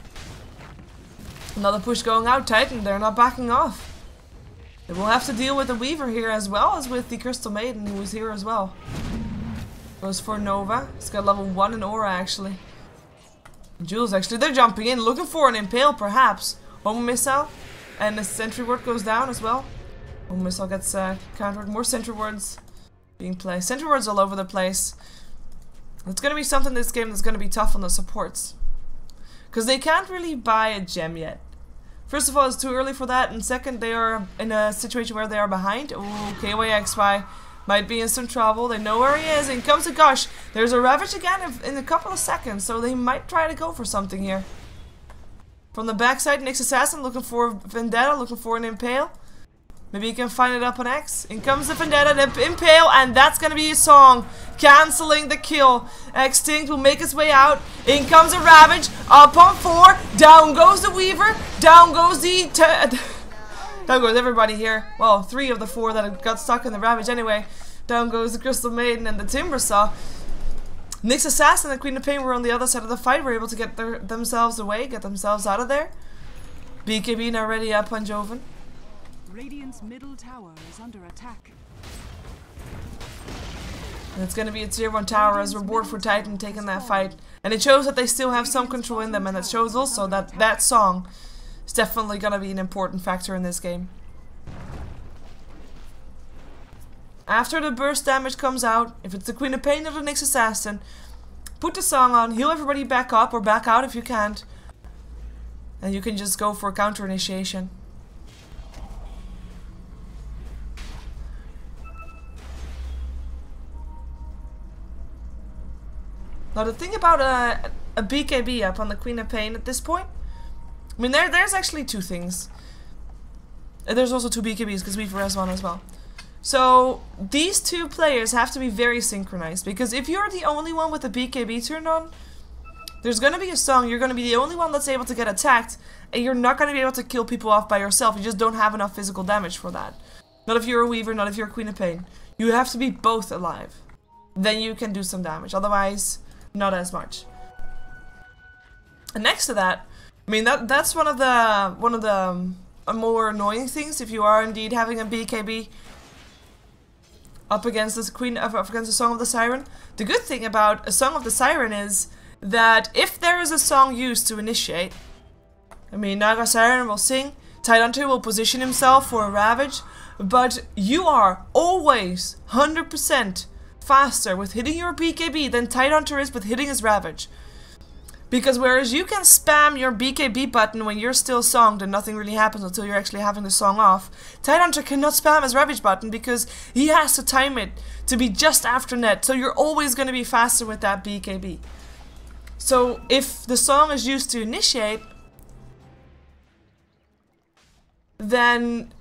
Another push going out. Titan, they're not backing off. They will have to deal with the Weaver here as well as with the Crystal Maiden, who was here as well. Goes for Nova. He's got level 1 in Aura, actually. Jules, actually, they're jumping in, looking for an Impale, perhaps. Home Missile, and the Sentry Ward goes down as well. Home Missile gets countered. More Sentry Wards being placed. Sentry Wards all over the place. It's going to be something this game that's going to be tough on the supports, because they can't really buy a gem yet. First of all, it's too early for that, and second, they are in a situation where they are behind. Oh, KYXY might be in some trouble. They know where he is. In comes a Gush. There's a Ravage again in a couple of seconds, so they might try to go for something here. From the backside, Nyx Assassin looking for Vendetta, looking for an Impale. Maybe he can find it up on X. In comes the Vendetta, the Impale, and that's gonna be a song. Canceling the kill. Extinct will make its way out. In comes a Ravage, up on 4. Down goes the Weaver. Down goes the... Down goes everybody here. Well, 3 of the 4 that got stuck in the Ravage anyway. Down goes the Crystal Maiden and the Timbersaw. Nyx Assassin and the Queen of Pain were on the other side of the fight. Were able to get themselves away, get themselves out of there. BKB now ready up on Joven. Radiant's middle tower is under attack. And it's going to be a tier 1 tower as reward for Titan taking that fight. And it shows that they still have some control in them, and it shows also that that song is definitely going to be an important factor in this game. After the burst damage comes out, if it's the Queen of Pain or the Nyx Assassin, put the song on, heal everybody back up or back out if you can't. And you can just go for a counter initiation. Now the thing about a BKB up on the Queen of Pain at this point, I mean there's actually 2 things. There's also 2 BKBs because Weaver has 1 as well. So these 2 players have to be very synchronized, because if you're the only one with the BKB turned on, there's going to be a song, you're going to be the only one that's able to get attacked, and you're not going to be able to kill people off by yourself. You just don't have enough physical damage for that. Not if you're a Weaver, not if you're a Queen of Pain. You have to be both alive. Then you can do some damage, otherwise not as much. And next to that, I mean that's one of the more annoying things if you are indeed having a BKB up against this up against the Song of the Siren. The good thing about a Song of the Siren is that if there is a song used to initiate, I mean Naga Siren will sing, Tidehunter will position himself for a Ravage, but you are always 100% faster with hitting your BKB than Tidehunter is with hitting his Ravage. Because whereas you can spam your BKB button when you're still songed and nothing really happens until you're actually having the song off, Tidehunter cannot spam his Ravage button because he has to time it to be just after net, so you're always going to be faster with that BKB. So if the song is used to initiate, then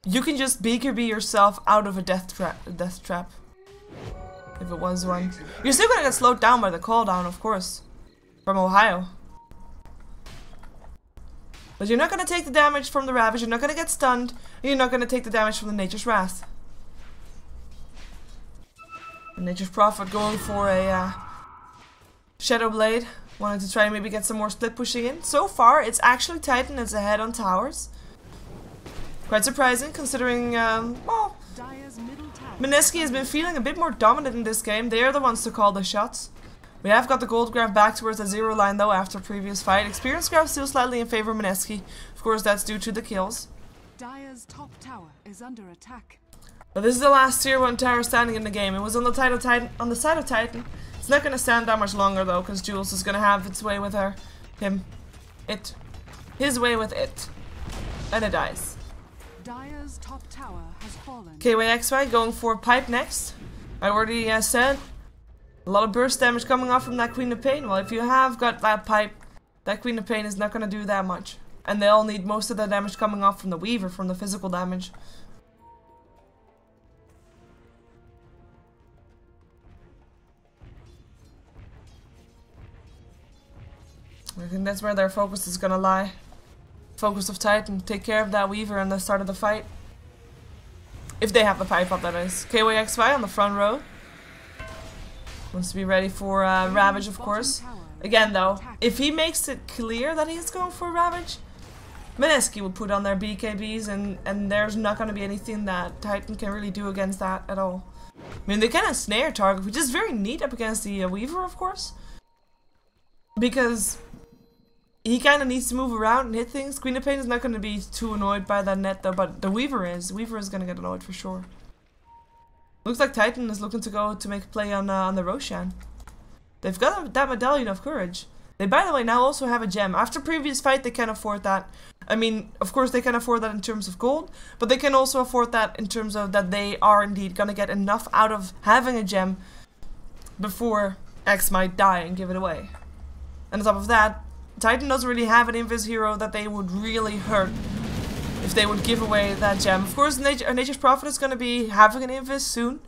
you can just BKB yourself out of a death trap. If it was one. You're still going to get slowed down by the cooldown, of course. From Ohio. But you're not going to take the damage from the Ravage, you're not going to get stunned, and you're not going to take the damage from the Nature's Wrath. The Nature's Prophet going for a Shadow Blade, wanting to try and maybe get some more split pushing in. So far, it's actually Titan that's ahead on towers. Quite surprising, considering, well, Mineski has been feeling a bit more dominant in this game. They are the ones to call the shots. We have got the gold graph back towards the 0 line though after previous fight. Experience graph still slightly in favor of Mineski. Of course, that's due to the kills. Dire's top tower is under attack. But this is the last tier 1 tower standing in the game. It was on the side of Titan. It's not going to stand that much longer though, because Jules is going to have its way with her. His way with it. And it dies. Dire's top tower has fallen. KYXY going for pipe next. I already said. A lot of burst damage coming off from that Queen of Pain. Well, if you have got that pipe, that Queen of Pain is not going to do that much. And they'll need most of the damage coming off from the Weaver, from the physical damage. I think that's where their focus is going to lie. Focus of Titan, take care of that Weaver and the start of the fight. If they have the pipe up, that is. KYXY on the front row. Wants to be ready for Ravage, of course. Again, though, if he makes it clear that he's going for Ravage, Mineski will put on their BKBs, and there's not going to be anything that Titan can really do against that at all. I mean, they can snare target, which is very neat up against the Weaver, of course. Because he kind of needs to move around and hit things. Queen of Pain is not going to be too annoyed by that net, though, but the Weaver is. Weaver is going to get annoyed for sure. Looks like Titan is looking to go to make a play on the Roshan. They've got that Medallion of Courage. They, by the way, now also have a gem. After previous fight, they can afford that. I mean, of course, they can afford that in terms of gold, but they can also afford that in terms of that they are indeed gonna get enough out of having a gem before X might die and give it away. And on top of that, Titan doesn't really have an invis hero that they would really hurt if they would give away that gem. Of course, Nature's Prophet is going to be having an invis soon.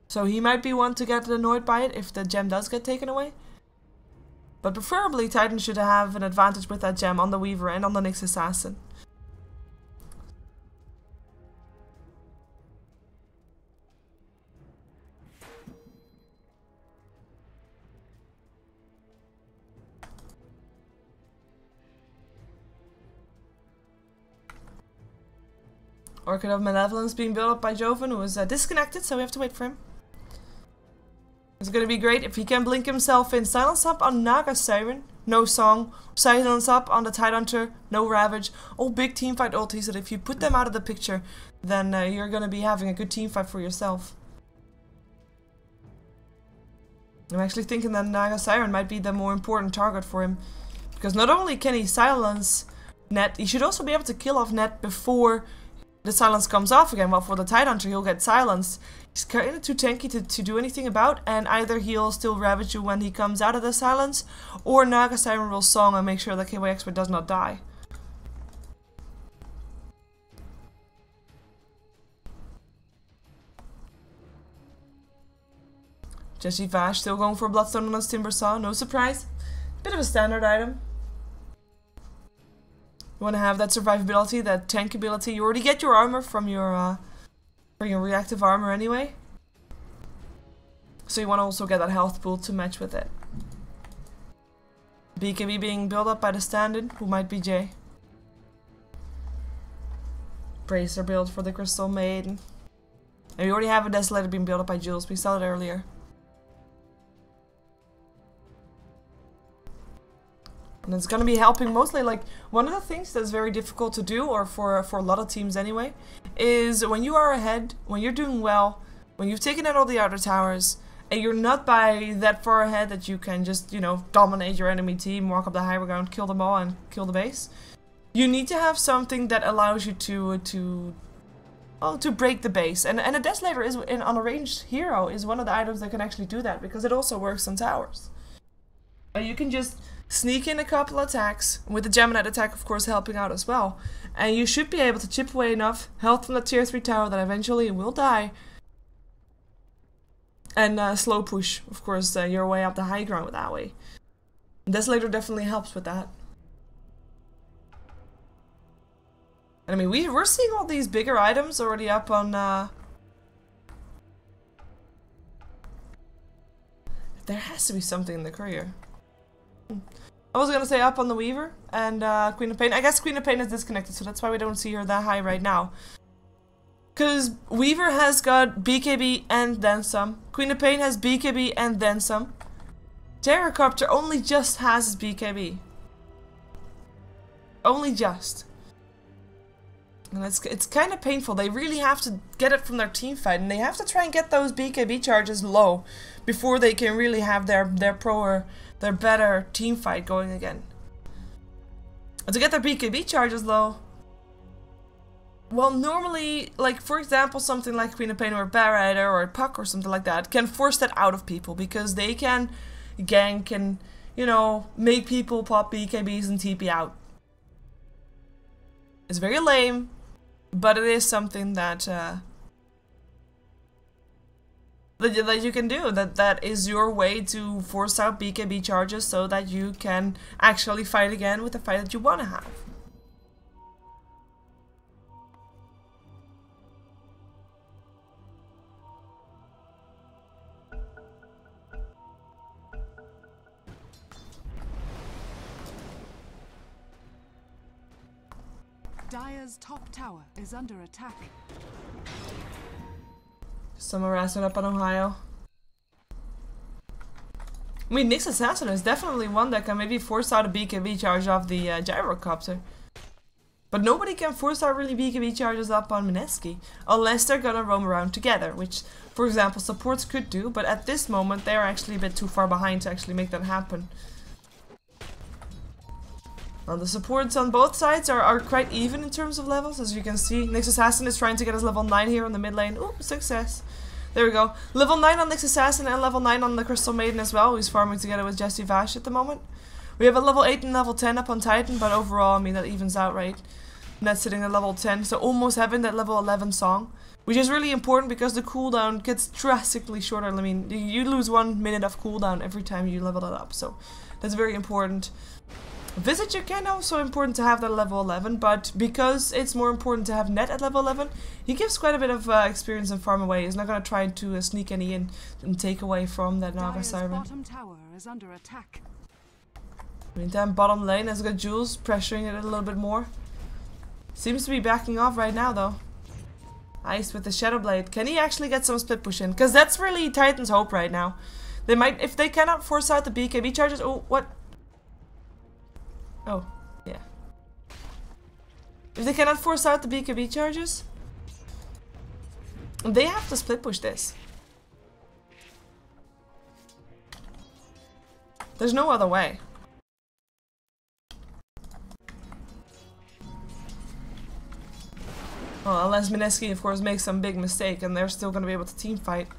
So he might be one to get annoyed by it if the gem does get taken away. But preferably, Titan should have an advantage with that gem on the Weaver and on the Nyx Assassin. Orchid of Malevolence being built up by Joven, who is disconnected, so we have to wait for him. It's gonna be great if he can blink himself in. Silence up on Naga Siren, no song. Silence up on the Tidehunter, no Ravage. All big teamfight ultis that if you put them out of the picture, then you're gonna be having a good teamfight for yourself. I'm actually thinking that Naga Siren might be the more important target for him. Because not only can he silence net, he should also be able to kill off net before the silence comes off again. Well, for the Tidehunter, he'll get silenced. He's kind of too tanky to do anything about, and either he'll still Ravage you when he comes out of the silence, or Naga Siren will song and make sure that KYXY does not die. Jesse Vash still going for Bloodstone on his Timber Saw, no surprise. Bit of a standard item. You want to have that survivability, that tankability. You already get your armor from your reactive armor anyway. So you want to also get that health pool to match with it. BKB being built up by the stand-in, who might be Jay. Bracer build for the Crystal Maiden. And we already have a Desolator being built up by Jules, we saw it earlier. And it's gonna be helping mostly, like, one of the things that's very difficult to do, or for a lot of teams anyway, is when you are ahead, when you're doing well, when you've taken out all the outer towers, and you're not by that far ahead that you can just, you know, dominate your enemy team, walk up the high ground, kill them all, and kill the base. You need to have something that allows you to break the base. And a Desolator is, on a ranged hero, is one of the items that can actually do that, because it also works on towers. You can just sneak in a couple attacks, with the Gemini attack of course helping out as well. And you should be able to chip away enough health from the tier 3 tower that eventually it will die. And slow push, of course, your way up the high ground that way. Desolator definitely helps with that. And I mean, we're seeing all these bigger items already up on... There has to be something in the courier. I was gonna say up on the Weaver and Queen of Pain. I guess Queen of Pain is disconnected, so that's why we don't see her that high right now. Because Weaver has got BKB and then some. Queen of Pain has BKB and then some. Rapture only just has his BKB. Only just. And it's kind of painful. They really have to get it from their team fight, and they have to try and get those BKB charges low before they can really have their better team fight going again. And to get their BKB charges low, well, normally, like for example, something like Queen of Pain or Barrider or a Puck or something like that can force that out of people, because they can gank and, you know, make people pop BKBs and TP out. It's very lame, but it is something that that you can do. That is your way to force out BKB charges so that you can actually fight again with the fight that you want to have. Dire's top tower is under attack. Some harassment up on Ohio. I mean, Nyx Assassin is definitely one that can maybe force out a BKB charge off the Gyrocopter. But nobody can force out really BKB charges up on Mineski, unless they're gonna roam around together, which, for example, supports could do, but at this moment they're actually a bit too far behind to actually make that happen. Well, the supports on both sides are quite even in terms of levels, as you can see. Nyx Assassin is trying to get his level 9 here on the mid lane. Ooh, success. There we go. Level 9 on Nyx Assassin and level 9 on the Crystal Maiden as well, who's farming together with Jesse Vash at the moment. We have a level 8 and level 10 up on Titan, but overall, I mean, that evens out, right? And that's sitting at level 10, so almost having that level 11 song, which is really important because the cooldown gets drastically shorter. I mean, you lose 1 minute of cooldown every time you level it up, so that's very important. Visage again, also important to have that level 11, but because it's more important to have Net at level 11, he gives quite a bit of experience and farm away. He's not going to try to sneak any in and take away from that Naga Siren. Bottom tower is under attack. Meantime, bottom lane has got Jules pressuring it a little bit more. Seems to be backing off right now though. Ice with the Shadow Blade. Can he actually get some split push in? Because that's really Titan's hope right now. They might, if they cannot force out the BKB charges. Oh, what? Oh, yeah. If they cannot force out the BKB charges, they have to split push this. There's no other way. Well, unless Mineski, of course, makes some big mistake and they're still going to be able to team fight.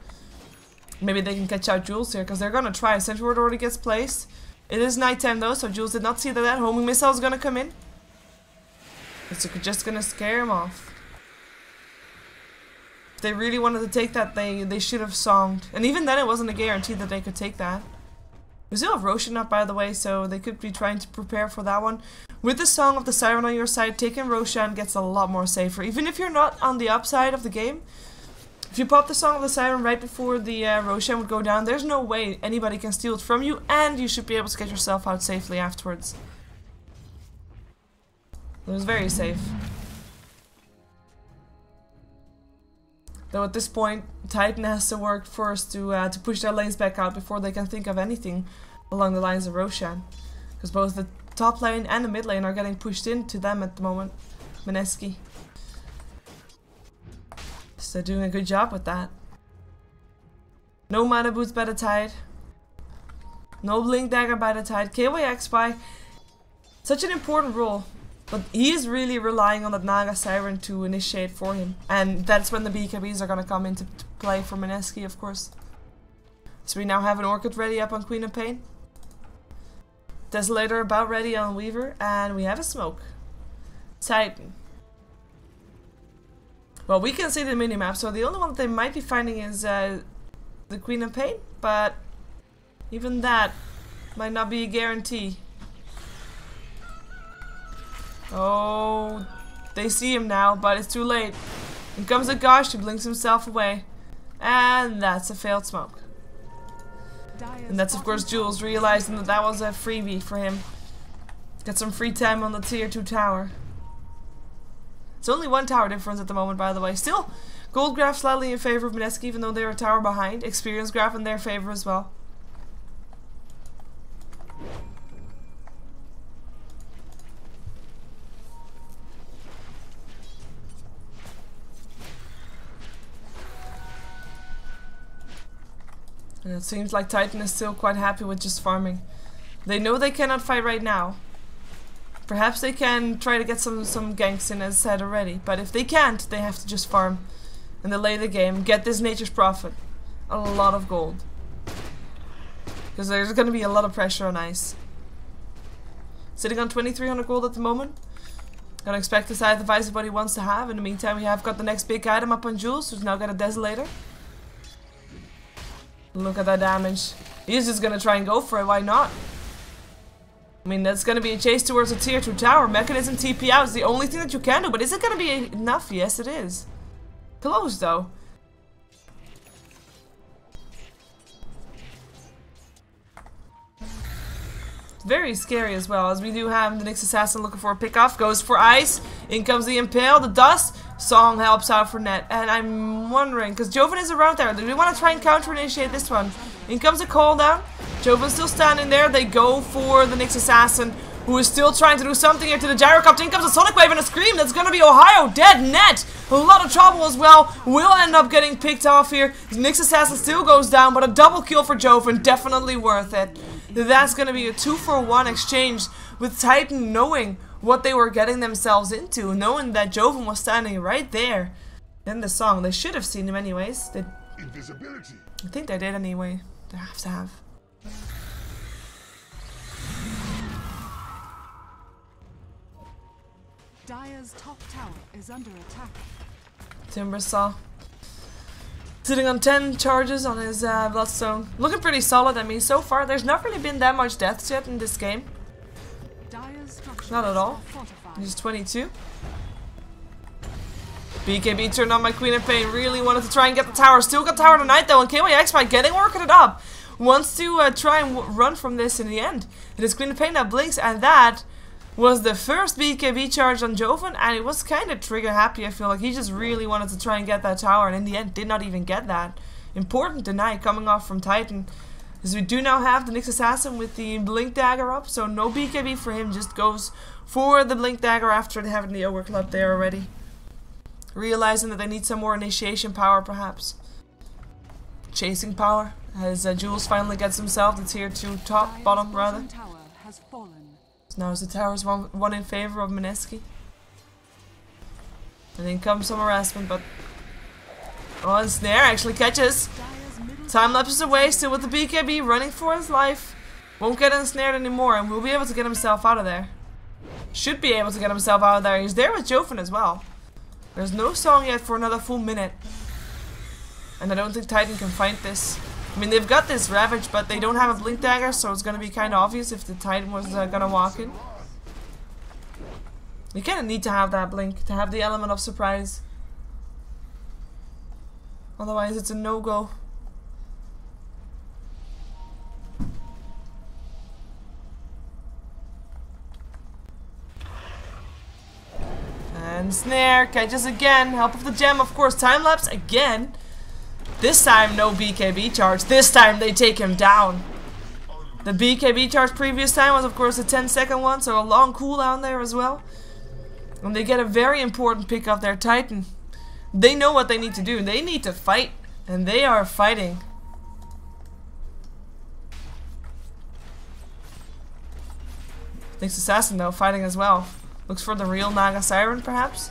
Maybe they can catch out Jules here, because they're going to try. Sentry Ward already gets placed. It is nighttime though, so Jules did not see that that homing missile is gonna come in. It's just gonna scare him off. If they really wanted to take that, they should have songed. And even then it wasn't a guarantee that they could take that. We still have Roshan up, by the way, so they could be trying to prepare for that one. With the Song of the Siren on your side, taking Roshan gets a lot more safer. Even if you're not on the upside of the game, if you pop the Song of the Siren right before the Roshan would go down, there's no way anybody can steal it from you, and you should be able to get yourself out safely afterwards. It was very safe. Though at this point, Titan has to work first to push their lanes back out before they can think of anything along the lines of Roshan. Because both the top lane and the mid lane are getting pushed into them at the moment. Mineski. So they're doing a good job with that. No mana boots by the tide. No blink dagger by the tide. KYX by such an important role. But he is really relying on that Naga Siren to initiate for him. And that's when the BKBs are going to come into play for Mineski, of course. So we now have an Orchid ready up on Queen of Pain. Desolator about ready on Weaver. And we have a smoke. Titan. Well, we can see the minimap, so the only one that they might be finding is the Queen of Pain. But even that might not be a guarantee. Oh, they see him now, but it's too late. In comes the Gosh, who blinks himself away. And that's a failed smoke. And that's of course Jules realizing that that was a freebie for him. Get some free time on the tier 2 tower. It's only 1 tower difference at the moment, by the way. Still, gold graph slightly in favor of Mineski, even though they're a tower behind. Experience graph in their favor as well. And it seems like Titan is still quite happy with just farming. They know they cannot fight right now. Perhaps they can try to get some ganks in, as said already. But if they can't, they have to just farm and delay the game. Get this Nature's Prophet. A lot of gold. Because there's going to be a lot of pressure on ice. Sitting on 2300 gold at the moment. Gonna expect to side advise what he wants to have. In the meantime, we have got the next big item up on Jules, who's now got a Desolator. Look at that damage. He's just gonna try and go for it, why not? I mean, that's gonna be a chase towards a tier 2 tower. Mechanism TP out is the only thing that you can do, but is it gonna be enough? Yes, it is. Close, though. Very scary as well, as we do have the Nyx Assassin looking for a pick-off. Goes for ice. In comes the Impale, the dust. Song helps out for net. And I'm wondering, because Joven is around there, do we want to try and counter-initiate this one? In comes a call down. Joven's still standing there. They go for the Nyx Assassin, who is still trying to do something here to the Gyrocopter. In comes a Sonic Wave and a Scream. That's going to be Ohio dead net. A lot of trouble as well. Will end up getting picked off here. Nyx Assassin still goes down, but a double kill for Joven. Definitely worth it. That's going to be a 2-for-1 exchange with Titan knowing what they were getting themselves into, knowing that Joven was standing right there in the song. They should have seen him anyways. Invisibility. I think they did anyway. They have to have. Dire's top tower is under attack. Timbersaw. Sitting on 10 charges on his Bloodstone. Looking pretty solid. I mean, so far there's not really been that much deaths yet in this game. Not at all. Just 22. BKB turned on my Queen of Pain. Really wanted to try and get the tower. Still got tower tonight though. And KYX by getting working it up. Wants to try and run from this in the end. It is Queen of Pain that blinks. And that was the first BKB charge on Joven. And it was kind of trigger happy, I feel like. He just really wanted to try and get that tower. And in the end did not even get that. Important deny coming off from Titan. As we do now have the Nyx Assassin with the Blink Dagger up, so no BKB for him, just goes for the Blink Dagger after having the Ogre Club there already. Realizing that they need some more initiation power perhaps. Chasing power, as Jules finally gets himself the tier 2 top, bottom rather. So now as the tower's one in favor of Mineski. And then comes some harassment, but... oh, and Snare actually catches. Time lapses away, still with the BKB, running for his life. Won't get ensnared anymore, and will be able to get himself out of there. Should be able to get himself out of there. He's there with Joven as well. There's no song yet for another full minute. And I don't think Titan can fight this. I mean, they've got this Ravage, but they don't have a Blink Dagger, so it's gonna be kind of obvious if the Titan was gonna walk in. You kind of need to have that Blink, to have the element of surprise. Otherwise, it's a no-go. And Snare catches again. Help of the gem, of course. Time lapse again. This time, no BKB charge. This time, they take him down. The BKB charge previous time was of course a 10-second one, so a long cooldown there as well. And they get a very important pick off their Titan. They know what they need to do. They need to fight. And they are fighting. Next Assassin though, fighting as well. Looks for the real Naga Siren perhaps.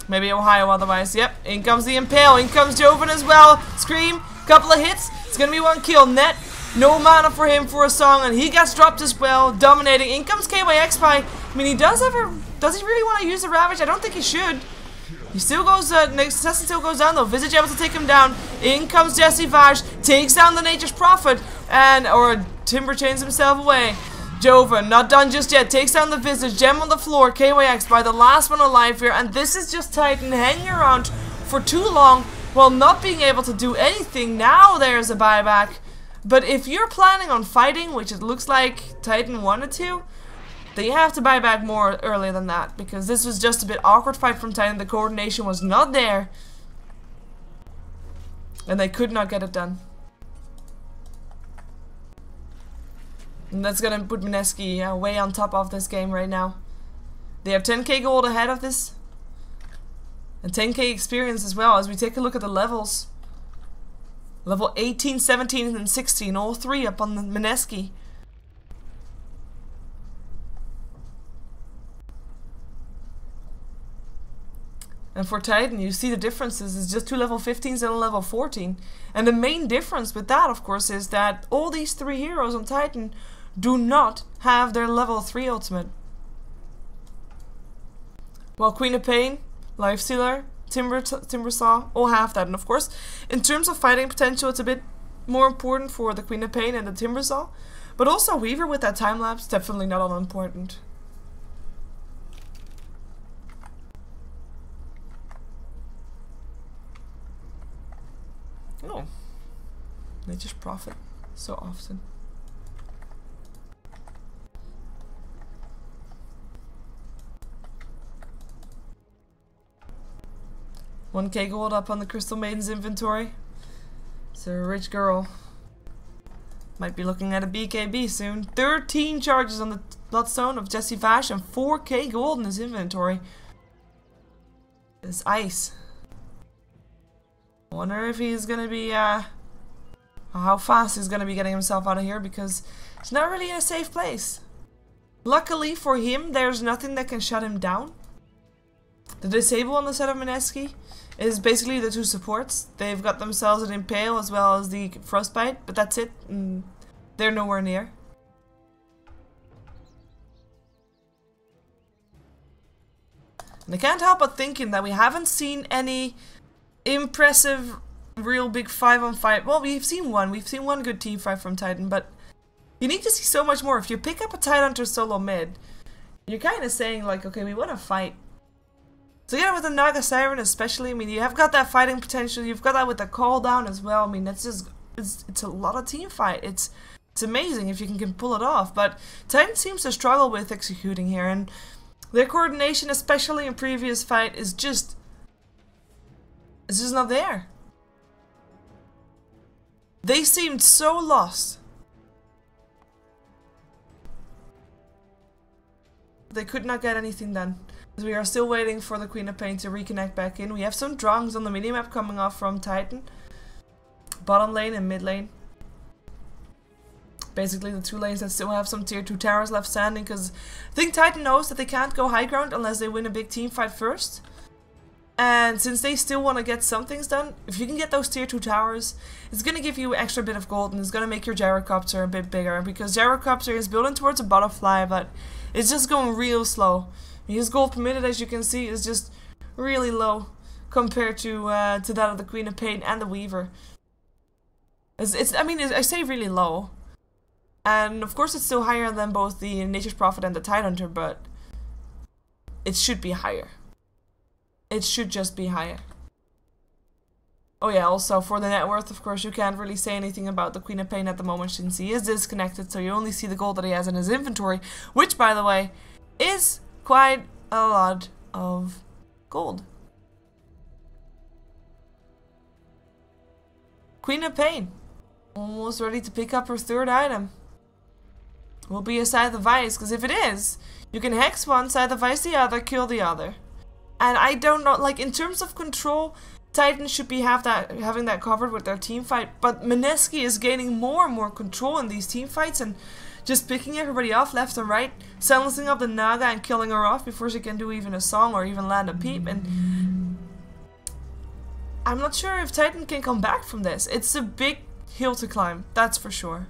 Maybe Ohio otherwise. Yep, in comes the Impale. In comes Joven as well. Scream, couple of hits. It's gonna be one kill. Net, no mana for him for a song, and he gets dropped as well. Dominating. In comes KYX by. I mean, does he really want to use the Ravage? I don't think he should. He still goes, Next Assassin still goes down though. Visage able to take him down. In comes Jesse Vash, takes down the Nature's Prophet, or Timber chains himself away. Joven, not done just yet, takes down the Visage, Gem on the floor, KYX by the last one alive here, and this is just Titan hanging around for too long while not being able to do anything. Now there's a buyback. But if you're planning on fighting, which it looks like Titan wanted to, then you have to buy back more earlier than that, because this was just a bit awkward fight from Titan. The coordination was not there, and they could not get it done. And that's gonna put Mineski way on top of this game right now. They have 10k gold ahead of this, and 10k experience as well. As we take a look at the levels, level 18, 17, and 16, all three up on the Mineski. And for Titan, you see the differences. It's just two level 15s and a level 14. And the main difference with that, of course, is that all these three heroes on Titan do not have their level 3 ultimate. While Queen of Pain, Lifestealer, Timbersaw all have that. And of course, in terms of fighting potential, it's a bit more important for the Queen of Pain and the Timbersaw. But also Weaver with that time lapse, definitely not unimportant. Oh, they just profit so often. $1k gold up on the Crystal Maiden's inventory. So a rich girl might be looking at a BKB soon. 13 charges on the Bloodstone of Jesse Vash and 4k gold in his inventory. It's ice. I wonder if he's gonna be, how fast he's gonna be getting himself out of here, because he's not really in a safe place. Luckily for him, there's nothing that can shut him down. The disable on the set of Mineski is basically the two supports. They've got themselves an Impale as well as the Frostbite, but that's it. They're nowhere near. And I can't help but thinking that we haven't seen any impressive, real big 5-on-5. Well, we've seen one good team fight from Titan, but you need to see so much more. If you pick up a Tidehunter solo mid, you're kind of saying like, okay, we want to fight. So yeah, with the Naga Siren especially, I mean, you have got that fighting potential. You've got that with the call down as well. I mean, that's just it's a lot of team fight. It's amazing if you can pull it off. But Titan seems to struggle with executing here, and their coordination, especially in previous fight, is just it's just not there. They seemed so lost. They could not get anything done. We are still waiting for the Queen of Pain to reconnect back in. We have some drunks on the minimap coming off from Titan. Bottom lane and mid lane. Basically the two lanes that still have some tier 2 towers left standing, because I think Titan knows that they can't go high ground unless they win a big team fight first. And since they still want to get some things done, if you can get those tier 2 towers, it's going to give you an extra bit of gold, and it's going to make your gyrocopter a bit bigger, because gyrocopter is building towards a butterfly, but it's just going real slow. His gold permitted, as you can see, is just really low compared to that of the Queen of Pain and the Weaver. I mean, I say really low. And of course it's still higher than both the Nature's Prophet and the Tidehunter, but it should be higher. It should just be higher. Oh yeah, also for the net worth, of course, you can't really say anything about the Queen of Pain at the moment since he is disconnected, so you only see the gold that he has in his inventory, which, by the way, is quite a lot of gold. Queen of Pain, almost ready to pick up her third item. will be a side device, because if it is, you can hex one, side device the other, kill the other. And I don't know, like in terms of control, Titans should be having that covered with their team fight, but Mineski is gaining more and more control in these team fights and just picking everybody off left and right, silencing up the Naga and killing her off before she can do even a song or even land a peep. And I'm not sure if Titan can come back from this. It's a big hill to climb, that's for sure.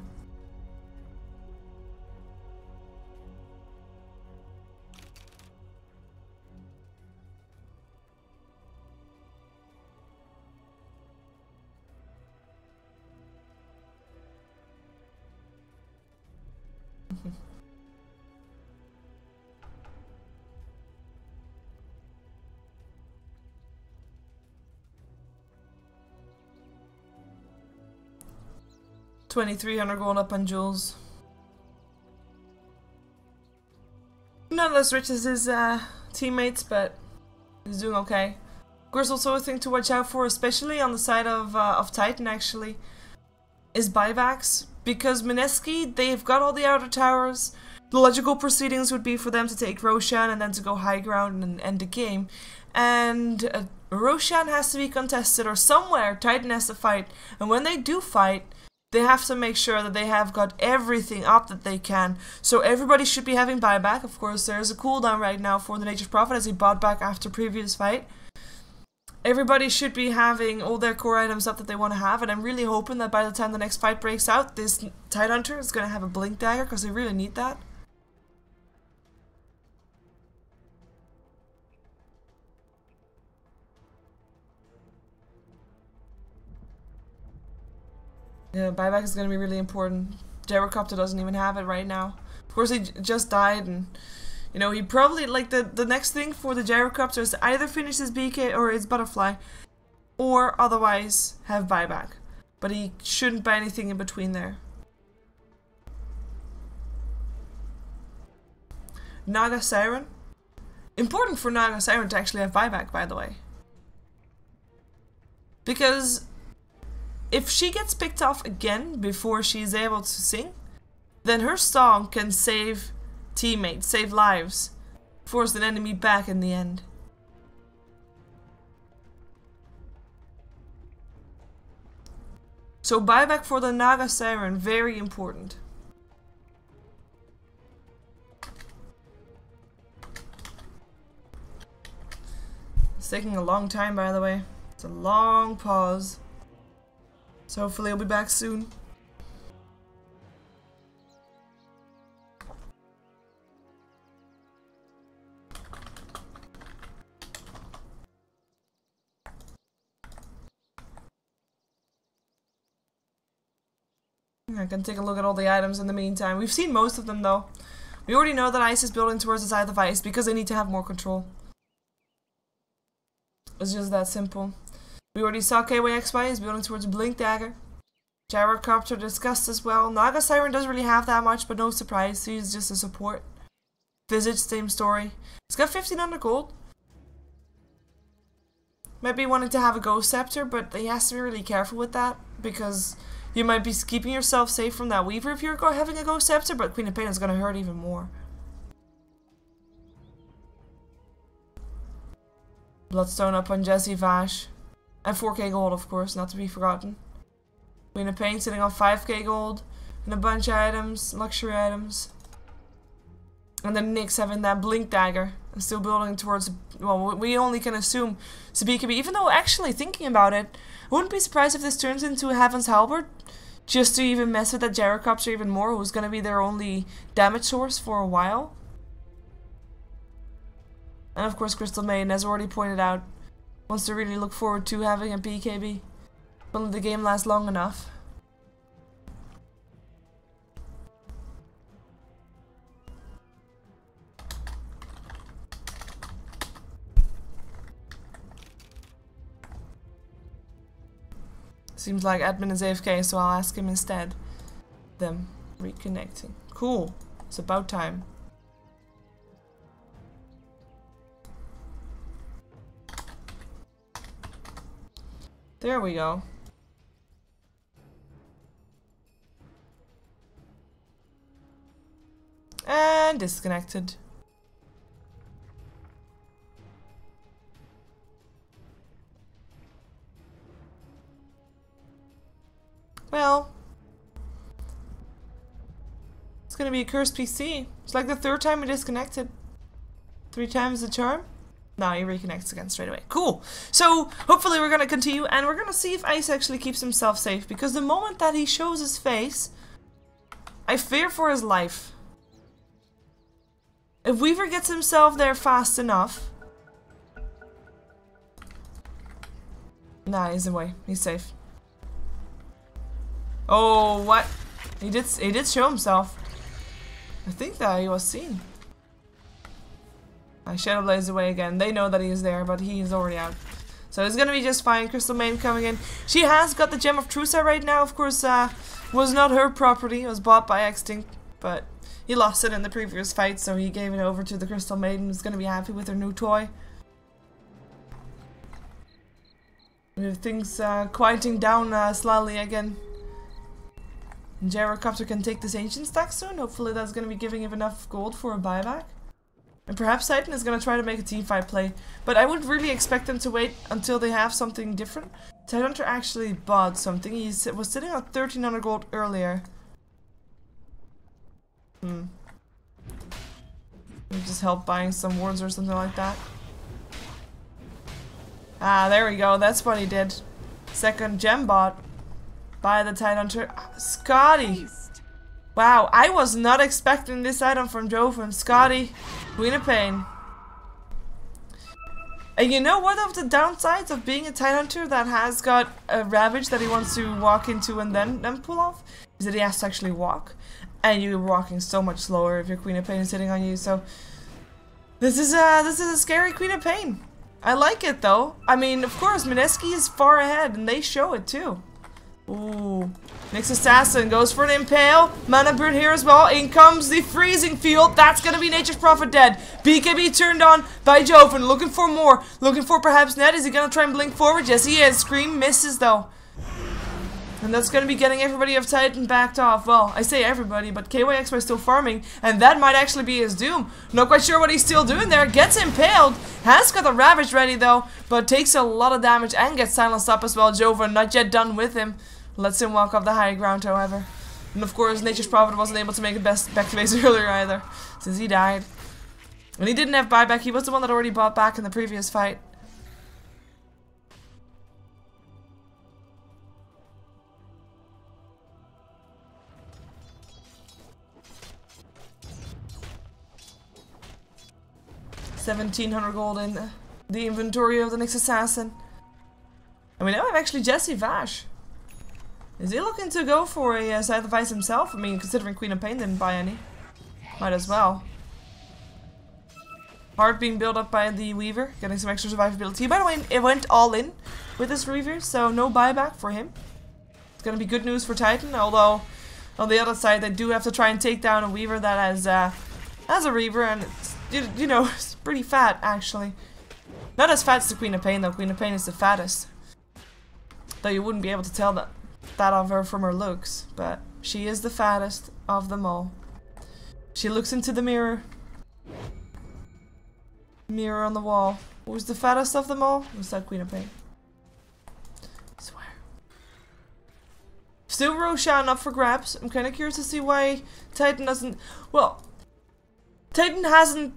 $2,300 gold up on Jules. Not as rich as his teammates, but he's doing okay. Of course, also a thing to watch out for, especially on the side of Titan actually, is buybacks. Because Mineski, they've got all the outer towers. The logical proceedings would be for them to take Roshan and then to go high ground and end the game. And Roshan has to be contested, or somewhere Titan has to fight. And when they do fight, they have to make sure that they have got everything up that they can. So everybody should be having buyback. Of course, there's a cooldown right now for the Nature's Prophet as he bought back after previous fight. Everybody should be having all their core items up that they want to have, and I'm really hoping that by the time the next fight breaks out, this Tidehunter is going to have a blink dagger, because they really need that. Yeah, buyback is going to be really important. Gyrocopter doesn't even have it right now. Of course, he just died, and you know, he probably, like, the next thing for the Gyrocopter is to either finish his BK or his Butterfly, or otherwise have buyback. But he shouldn't buy anything in between there. Naga Siren. Important for Naga Siren to actually have buyback, by the way. Because if she gets picked off again before she's able to sing, then her song can save teammates, save lives, force an enemy back in the end. So buyback for the Naga Siren, very important. It's taking a long time, by the way. It's a long pause. So hopefully he'll be back soon. I can take a look at all the items in the meantime. We've seen most of them though. We already know that Ice is building towards the side of Ice because they need to have more control. It's just that simple. We already saw KYXY is building towards a Blink Dagger. Gyrocopter discussed as well. Naga Siren doesn't really have that much, but no surprise, he's just a support. Visage, same story. He's got 1500 gold. Might be wanting to have a Ghost Scepter, but he has to be really careful with that, because you might be keeping yourself safe from that Weaver if you're having a Ghost Scepter, but Queen of Pain is going to hurt even more. Bloodstone up on Jesse Vash. And 4k gold, of course, not to be forgotten. Queen of Pain sitting on 5k gold. And a bunch of items, luxury items. And then Nyx having that Blink Dagger. And still building towards, well, we only can assume Sabikabi. Even though, actually, thinking about it, I wouldn't be surprised if this turns into a Heaven's Halberd. Just to even mess with that Gyrocopter even more, who's going to be their only damage source for a while. And of course, Crystal Maiden, as already pointed out, wants to really look forward to having a PKB. Will the game last long enough? Seems like admin is AFK, so I'll ask him instead. Them reconnecting. Cool. It's about time. There we go. disconnected. Well, it's gonna be a cursed PC. It's like the 3rd time he disconnected. 3 times the charm. Now he reconnects again straight away. Cool. So hopefully we're gonna continue, and we're gonna see if Ice actually keeps himself safe, because the moment that he shows his face, I fear for his life. If Weaver gets himself there fast enough. Nah, he's away. He's safe. Oh, what? He did show himself. I think that he was seen. Shadow Blaze away again. They know that he is there, but he is already out. So it's gonna be just fine. Crystal Main coming in. She has got the Gem of Trusa right now. Of course, was not her property. It was bought by Extinct, but he lost it in the previous fight, so he gave it over to the Crystal Maiden. Who's gonna be happy with her new toy. We have things quieting down slightly again. Gyrocopter can take this ancient stack soon. Hopefully that's going to be giving him enough gold for a buyback. And perhaps Titan is going to try to make a teamfight play. But I would really expect them to wait until they have something different. Tidehunter actually bought something. He was sitting on 1300 gold earlier. Maybe just help buying some wards or something like that. Ah, there we go. That's what he did. Second gem bought by the Tidehunter. Scotty! Wow, I was not expecting this item from Joven. Scotty, Queen of Pain. And you know what of the downsides of being a Tidehunter that has got a Ravage that he wants to walk into and then pull off? Is that he has to actually walk. And you're walking so much slower if your Queen of Pain is sitting on you, so... This is a scary Queen of Pain. I like it though. I mean, of course, Mineski is far ahead and they show it too. Ooh. Nyx Assassin goes for an impale. Mana Burn here as well. In comes the freezing field. That's gonna be Nature's Prophet dead. BKB turned on by Joven. Looking for more. Looking for perhaps Ned. Is he gonna try and blink forward? Yes, he is. Scream misses though. And that's gonna be getting everybody of Titan backed off. Well, I say everybody, but KYX is still farming, and that might actually be his doom. Not quite sure what he's still doing there. Gets impaled. Has got the Ravage ready though, but takes a lot of damage and gets silenced up as well. Joven not yet done with him. Lets him walk off the high ground, however. And of course, Nature's Prophet wasn't able to make it back to base earlier either, since he died. And he didn't have buyback. He was the one that already bought back in the previous fight. $1,700 gold in the inventory of the Nyx Assassin. And we now have actually Jesse Vash. Is he looking to go for a Scythe of Ice himself? I mean, considering Queen of Pain didn't buy any. Might as well. Heart being built up by the Weaver, getting some extra survivability. By the way, it went all in with this Weaver, so no buyback for him. It's gonna be good news for Titan, although on the other side they do have to try and take down a Weaver that has a Reaver, and it's, you know, it's pretty fat actually. Not as fat as the Queen of Pain though. Queen of Pain is the fattest. Though you wouldn't be able to tell that of her from her looks, but she is the fattest of them all. She looks into the mirror. Mirror on the wall. Who's the fattest of them all? Was that Queen of Pain? I swear. Still Roshan up for grabs. I'm kind of curious to see why Titan doesn't... Well, Titan hasn't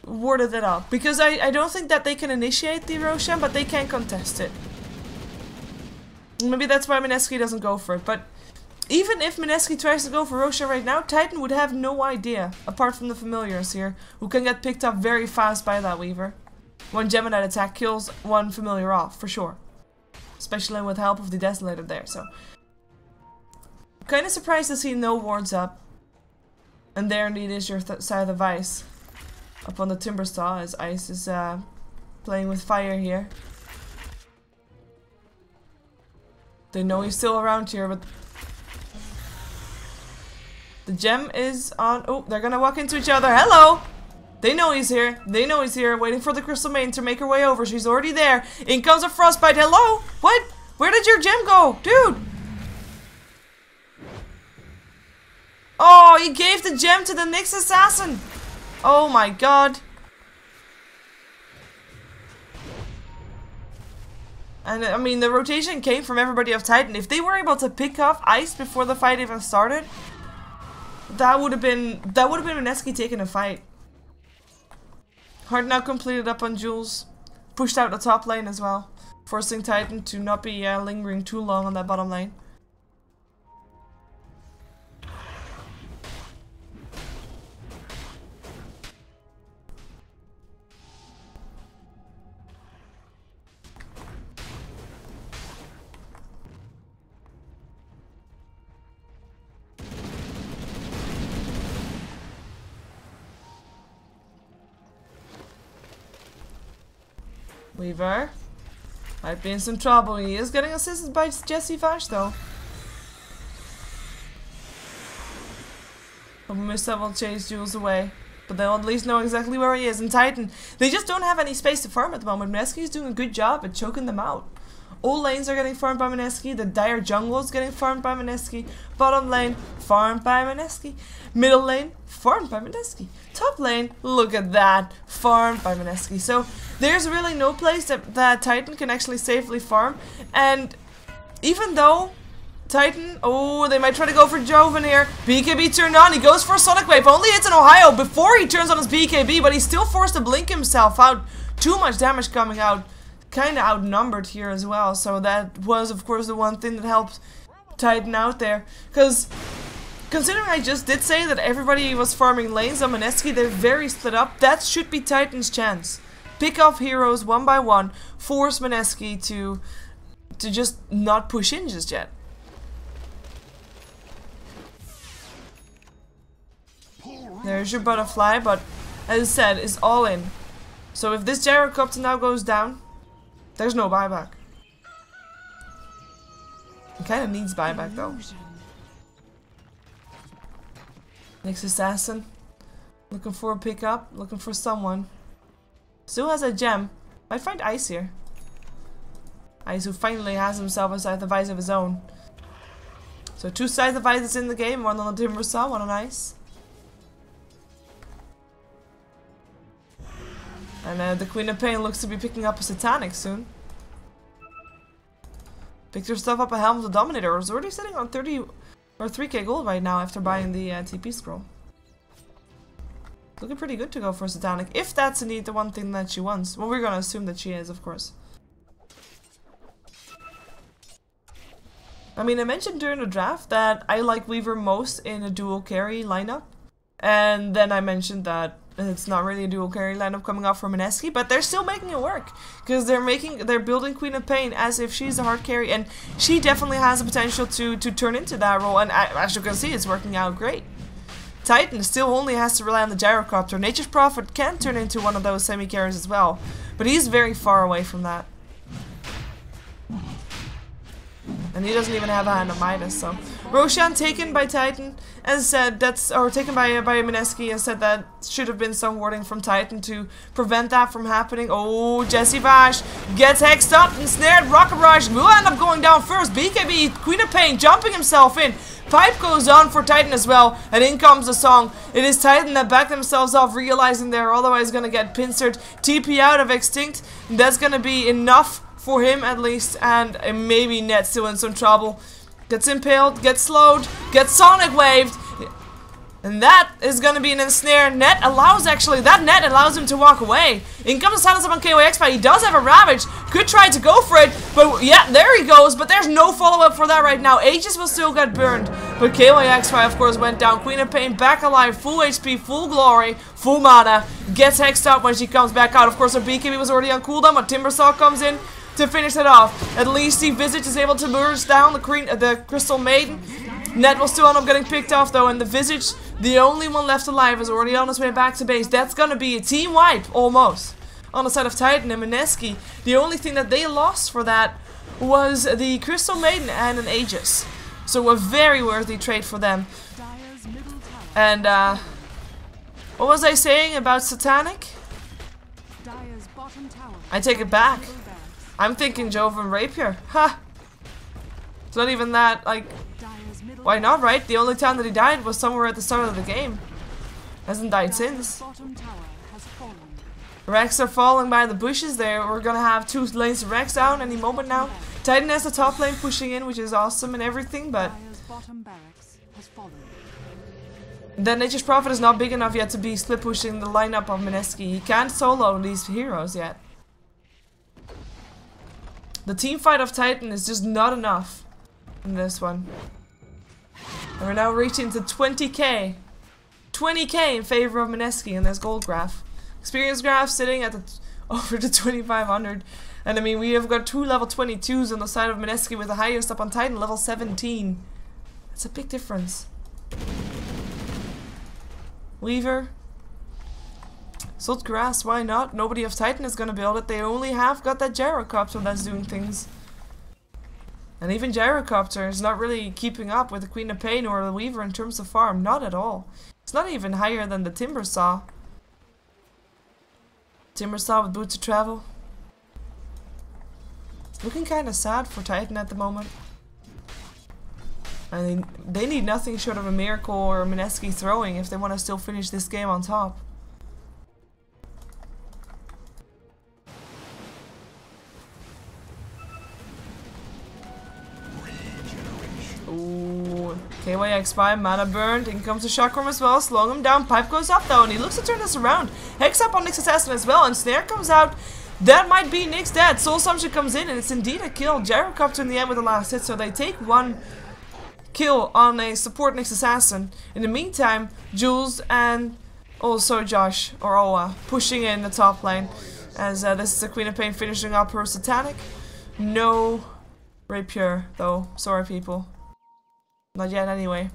warded it up, because I don't think that they can initiate the Roshan, but they can contest it. Maybe that's why Mineski doesn't go for it, but even if Mineski tries to go for Roshan right now, Titan would have no idea, apart from the familiars here, who can get picked up very fast by that Weaver. One Gemini attack kills one familiar off, for sure. Especially with help of the Desolator there, so... Kinda surprised to see no wards up. And there indeed is your Scythe of Ice. Up on the Timber Saw, as Ice is playing with fire here. They know he's still around here, but the gem is on. Oh, they're gonna walk into each other. Hello! They know he's here. They know he's here. Waiting for the Crystal Maiden to make her way over. She's already there. In comes a Frostbite. Hello? What? Where did your gem go? Dude! Oh, he gave the gem to the Nyx assassin. Oh my god. And I mean, the rotation came from everybody of Titan. If they were able to pick off Ice before the fight even started, that would have been Mineski taking a fight. Hard now completed up on Jules. Pushed out the top lane as well, forcing Titan to not be lingering too long on that bottom lane. Weaver might be in some trouble. He is getting assisted by Jesse Vash though. Mista will chase Jules away, but they'll at least know exactly where he is. And Titan, they just don't have any space to farm at the moment. Mineski is doing a good job at choking them out. All lanes are getting farmed by Mineski. The dire jungle is getting farmed by Mineski. Bottom lane, farmed by Mineski. Middle lane, farmed by Mineski. Top lane, look at that, farmed by Mineski. So there's really no place that Titan can actually safely farm. And even though Titan, oh, they might try to go for Joven here. BKB turned on, he goes for a Sonic Wave. Only hits in Ohio before he turns on his BKB, but he's still forced to blink himself out. Too much damage coming out. Kind of outnumbered here as well, so that was of course the one thing that helped Titan out there. Because considering I just did say that everybody was farming lanes on Mineski, they're very split up. That should be Titan's chance. Pick off heroes one by one, force Mineski to just not push in just yet. There's your butterfly, but as I said, is all in. So if this gyrocopter now goes down, there's no buyback. It kind of needs buyback though. Next assassin. Looking for a pickup. Looking for someone. Still has a gem. Might find Ice here. Ice who finally has himself a Scythe of Ice of his own. So 2 Scythe of Ices in the game. One on the Timbersaw, one on Ice. And the Queen of Pain looks to be picking up a Satanic soon. Picked herself up a Helm of the Dominator. Is already sitting on 30 or 3k gold right now after buying the TP scroll. Looking pretty good to go for Satanic, if that's indeed the one thing that she wants. Well, we're gonna assume that she is, of course. I mean, I mentioned during the draft that I like Weaver most in a dual carry lineup. And then I mentioned that it's not really a dual carry lineup coming out from Mineski, but they're still making it work because they're building Queen of Pain as if she's a hard carry, and she definitely has the potential to turn into that role. And as you can see, it's working out great. Titan still only has to rely on the gyrocopter. Nature's Prophet can turn into one of those semi carries as well, but he's very far away from that. And he doesn't even have a hand on Midas, so Roshan taken by Titan, as said, taken by Mineski, as said that should have been some warding from Titan to prevent that from happening. Oh, Jesse Vash gets hexed up and snared. Rocket Rush will end up going down first. BKB, Queen of Pain, jumping himself in. Pipe goes on for Titan as well, and in comes the song. It is Titan that backed themselves off, realizing they're otherwise gonna get pincered. TP out of Extinct, and that's gonna be enough for him at least, and maybe Net still in some trouble. Gets impaled, gets slowed, gets Sonic Waved, and that is gonna be an ensnare. That net allows him to walk away. In comes the silence up on KYX, but he does have a Ravage. Could try to go for it, but yeah, there he goes, but there's no follow-up for that right now. Aegis will still get burned, but KYX of course went down. Queen of Pain back alive, full HP, full glory, full mana, gets hexed up when she comes back out. Of course her BKB was already on cooldown, but Timbersaw comes in to finish it off. At least the Visage is able to burst down the Crystal Maiden. Net will still end up getting picked off though, and the Visage, the only one left alive, is already on his way back to base. That's gonna be a team wipe, almost. On the side of Titan and Mineski, the only thing that they lost for that was the Crystal Maiden and an Aegis. So a very worthy trade for them. And what was I saying about Satanic? I take it back. I'm thinking Joven Rapier. Ha! It's not even that, like, Why not, right? The only time that he died was somewhere at the start of the game. Hasn't died since. Bottom tower has fallen. Rex are falling by the bushes there. We're gonna have 2 lanes of Rex down any moment now. Titan has the top lane pushing in, which is awesome and everything, but Dire's bottom barracks has fallen. the Nature's Prophet is not big enough yet to be split pushing the lineup of Mineski. He can't solo these heroes yet. The team fight of Titan is just not enough in this one. And we're now reaching to 20k. 20k in favor of Mineski in this gold graph. Experience graph sitting at the over the 2500. And I mean, we have got 2 level 22s on the side of Mineski with the highest up on Titan, level 17. That's a big difference. Weaver. Salt grass, why not? Nobody of Titan is gonna build it. They only have got that gyrocopter that's doing things. And even gyrocopter is not really keeping up with the Queen of Pain or the Weaver in terms of farm. Not at all. It's not even higher than the Timber Saw. Timber Saw with boots of travel. Looking kinda sad for Titan at the moment. I mean, they need nothing short of a miracle or a Mineski throwing if they want to still finish this game on top. Ooh, KYX5, mana burned. In comes the chakram as well, slowing him down. Pipe goes up though, and he looks to turn this around. Hex up on Nick's assassin as well, and Snare comes out. That might be Nick's dead. Soul Assumption comes in, and it's indeed a kill. Gyrocopter in the end with the last hit, so they take 1 kill on a support Nick's assassin. In the meantime, Jules and also Josh, or Oa, pushing in the top lane. As this is the Queen of Pain finishing up her Satanic. No Rapture, though. Sorry, people. Not yet, anyway.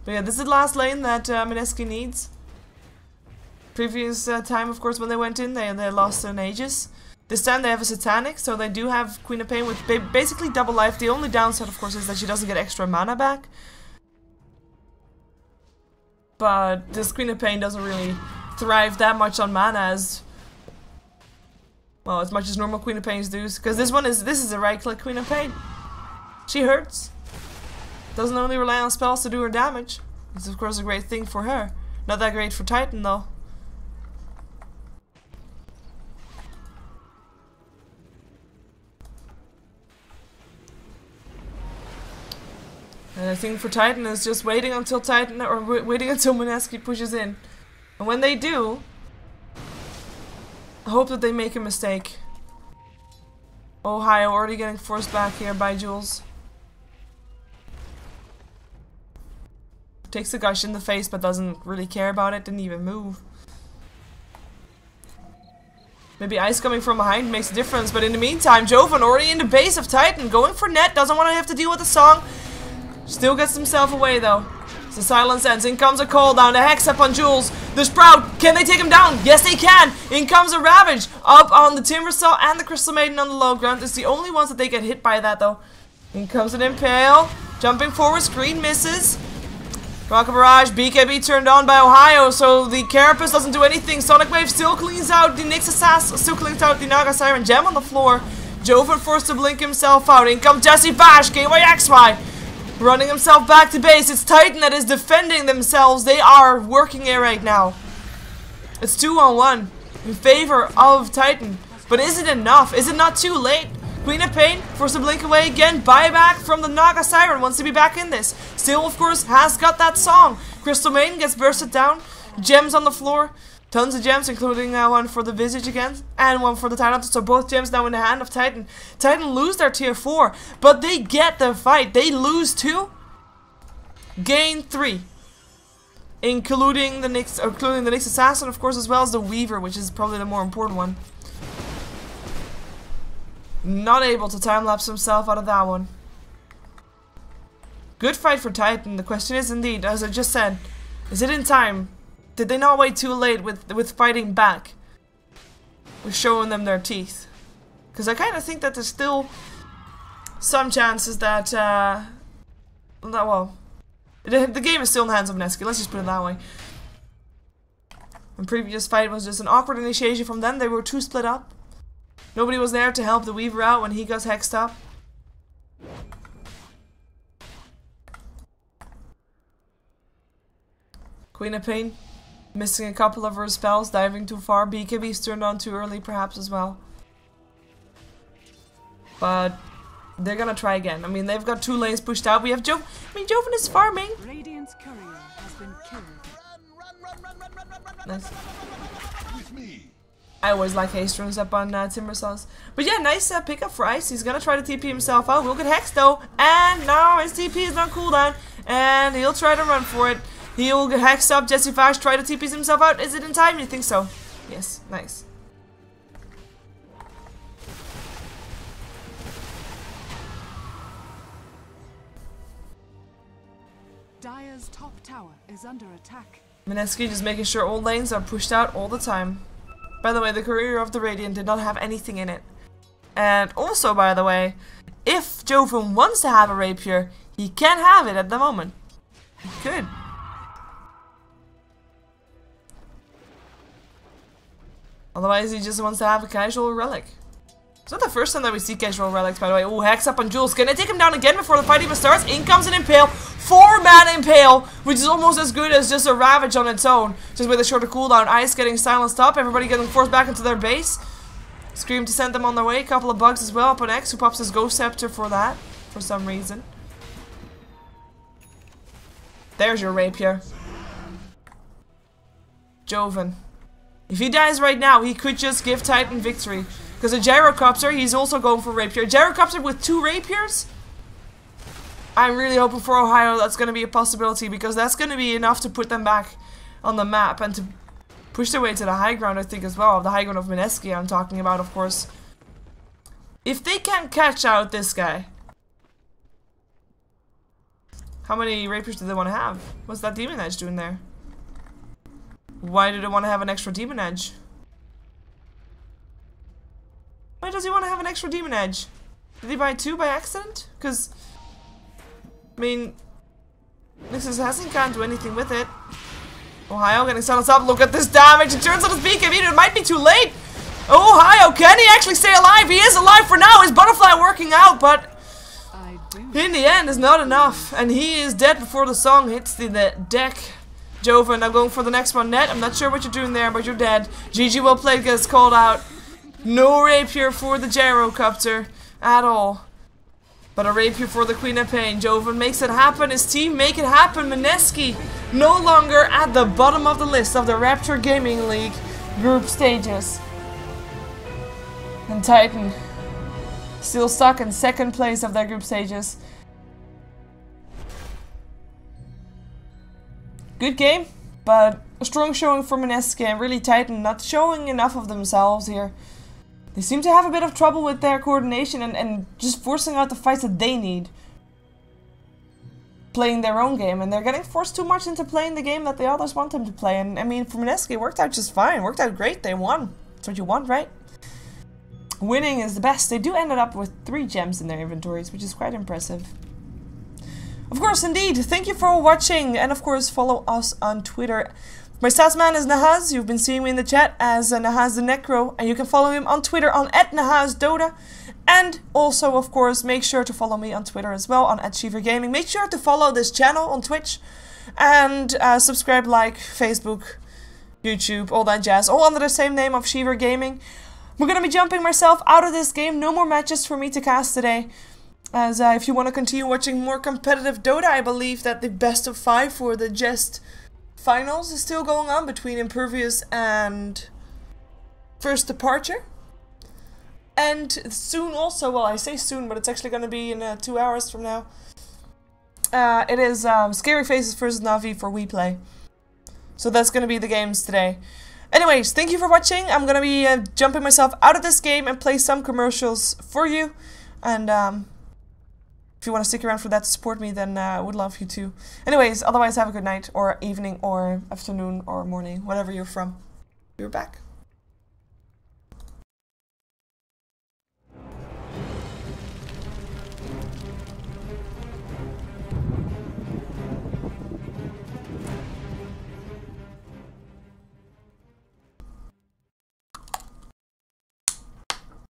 But yeah, this is the last lane that Mineski needs. Previous time, of course, when they went in, they lost an Aegis. This time they have a Satanic, so they do have Queen of Pain with basically double life. The only downside, of course, is that she doesn't get extra mana back. But this Queen of Pain doesn't really thrive that much on mana as... well, as much as normal Queen of Pains do, because this is a right-click Queen of Pain. She hurts. Doesn't only rely on spells to do her damage. It's of course a great thing for her. Not that great for Titan though. And I think for Titan is just waiting until waiting until Mineski pushes in. And when they do, I hope that they make a mistake. Ohio already getting forced back here by Jules. Takes the gush in the face but doesn't really care about it, didn't even move. Maybe ice coming from behind makes a difference, but in the meantime, Jovan already in the base of Titan, going for net, doesn't want to have to deal with the song. Still gets himself away though. The silence ends. In comes a call down. The hex up on Jules. The Sprout. Can they take him down? Yes, they can. In comes a Ravage. Up on the Timber Saw and the Crystal Maiden on the low ground. It's the only ones that they get hit by that though. In comes an Impale. Jumping forward. Screen misses. Rocket Barrage. BKB turned on by Ohio. So the Carapace doesn't do anything. Sonic Wave still cleans out the Nyx Assassin. Still cleans out the Naga Siren Gem on the floor. Jovan forced to blink himself out. In comes Jesse Bash. KYXY. Running himself back to base. It's Titan that is defending themselves. They are working it right now. It's 2-on-1 in favor of Titan. But is it enough? Is it not too late? Queen of Pain forced to blink away again. Buyback from the Naga Siren. Wants to be back in this. Still, of course, has got that song. Crystal Maiden gets bursted down. Gems on the floor. Tons of gems, including one for the Visage again, and one for the Titan. So both gems now in the hand of Titan. Titan lose their tier 4, but they get the fight. They lose 2, gain 3. Including the Nyx Assassin, of course, as well as the Weaver, which is probably the more important one. Not able to time-lapse himself out of that one. Good fight for Titan. The question is indeed, as I just said, is it in time? Did they not wait too late with fighting back? With showing them their teeth? Because I kind of think that there's still some chances that, well, the game is still in the hands of Mineski, let's just put it that way. The previous fight was just an awkward initiation from them. They were too split up. Nobody was there to help the Weaver out when he got hexed up. Queen of Pain. Missing a couple of her spells, diving too far. BKB's turned on too early perhaps as well. But they're gonna try again. I mean, they've got 2 lanes pushed out. We have Joven is farming. Radiant's courier has been killed. Nice. I always like haste runs up on Timbersaws. But yeah, nice pickup for Ice. He's gonna try to TP himself out. We'll get Hex though. And no, his TP is on cooldown. And he'll try to run for it. He'll get Hexed up. Jesse Fash try to TP himself out. Is it in time? You think so? Yes, nice. Dire's top tower is under attack. Mineski just making sure all lanes are pushed out all the time. By the way, the Courier of the Radiant did not have anything in it. And also, by the way, if Joven wants to have a Rapier, he can have it at the moment. He could. Otherwise, he just wants to have a casual relic. It's not the first time that we see casual relics, by the way. Oh, Hex up on Jules. Can I take him down again before the fight even starts? In comes an Impale. 4-man Impale, which is almost as good as just a Ravage on its own. Just with a shorter cooldown. Ice getting silenced up. Everybody getting forced back into their base. Scream to send them on their way. A couple of bugs as well up on X, who pops his Ghost Scepter for that. For some reason. There's your Rapier. Joven. If he dies right now, he could just give Titan victory. Because a Gyrocopter, he's also going for Rapier. Gyrocopter with 2 Rapiers? I'm really hoping for Ohio that's going to be a possibility. Because that's going to be enough to put them back on the map. And to push their way to the high ground, I think, as well. The high ground of Mineski, I'm talking about, of course. If they can't catch out this guy. How many Rapiers do they want to have? What's that Demon Edge doing there? Why do they want to have an extra Demon Edge? Why does he want to have an extra Demon Edge? Did he buy 2 by accident? Because, I mean, this Assassin can't do anything with it. Ohio getting silenced up. Look at this damage. It turns on his beacon. It might be too late. Ohio, can he actually stay alive? He is alive for now. His butterfly working out, but in the end, is not enough. And he is dead before the song hits the deck. Joven, now going for the next one. Net, I'm not sure what you're doing there, but you're dead. GG well played gets called out. No Rapier for the Gyrocopter at all. But a Rapier for the Queen of Pain. Joven makes it happen. His team make it happen. Mineski no longer at the bottom of the list of the Rapture Gaming League group stages. And Titan still stuck in 2nd place of their group stages. Good game, but a strong showing for Mineski and really Titan not showing enough of themselves here. They seem to have a bit of trouble with their coordination and just forcing out the fights that they need. Playing their own game, and they're getting forced too much into playing the game that the others want them to play. And I mean, for Mineski, it worked out just fine, worked out great, they won. That's what you want, right? Winning is the best. They do end up with 3 gems in their inventories, which is quite impressive. Of course, indeed. Thank you for watching, and of course, follow us on Twitter. My stats man is Nahaz. You've been seeing me in the chat as Nahaz the Necro, and you can follow him on Twitter on @NahazDota. And also, of course, make sure to follow me on Twitter as well on @ShiverGaming. Make sure to follow this channel on Twitch and subscribe, like, Facebook, YouTube, all that jazz, all under the same name of Shiver Gaming. We're gonna be jumping myself out of this game. No more matches for me to cast today. As if you want to continue watching more competitive Dota, I believe that the best of 5 for the Jest finals is still going on between Impervious and First Departure. And soon also, well, I say soon, but it's actually going to be in 2 hours from now. It is Scary Faces versus Na'Vi for WePlay. So that's going to be the games today. Anyways, thank you for watching. I'm going to be jumping myself out of this game and play some commercials for you. And if you want to stick around for that to support me, then I would love you to. Anyways, otherwise have a good night, or evening, or afternoon, or morning, whatever you're from. You're back.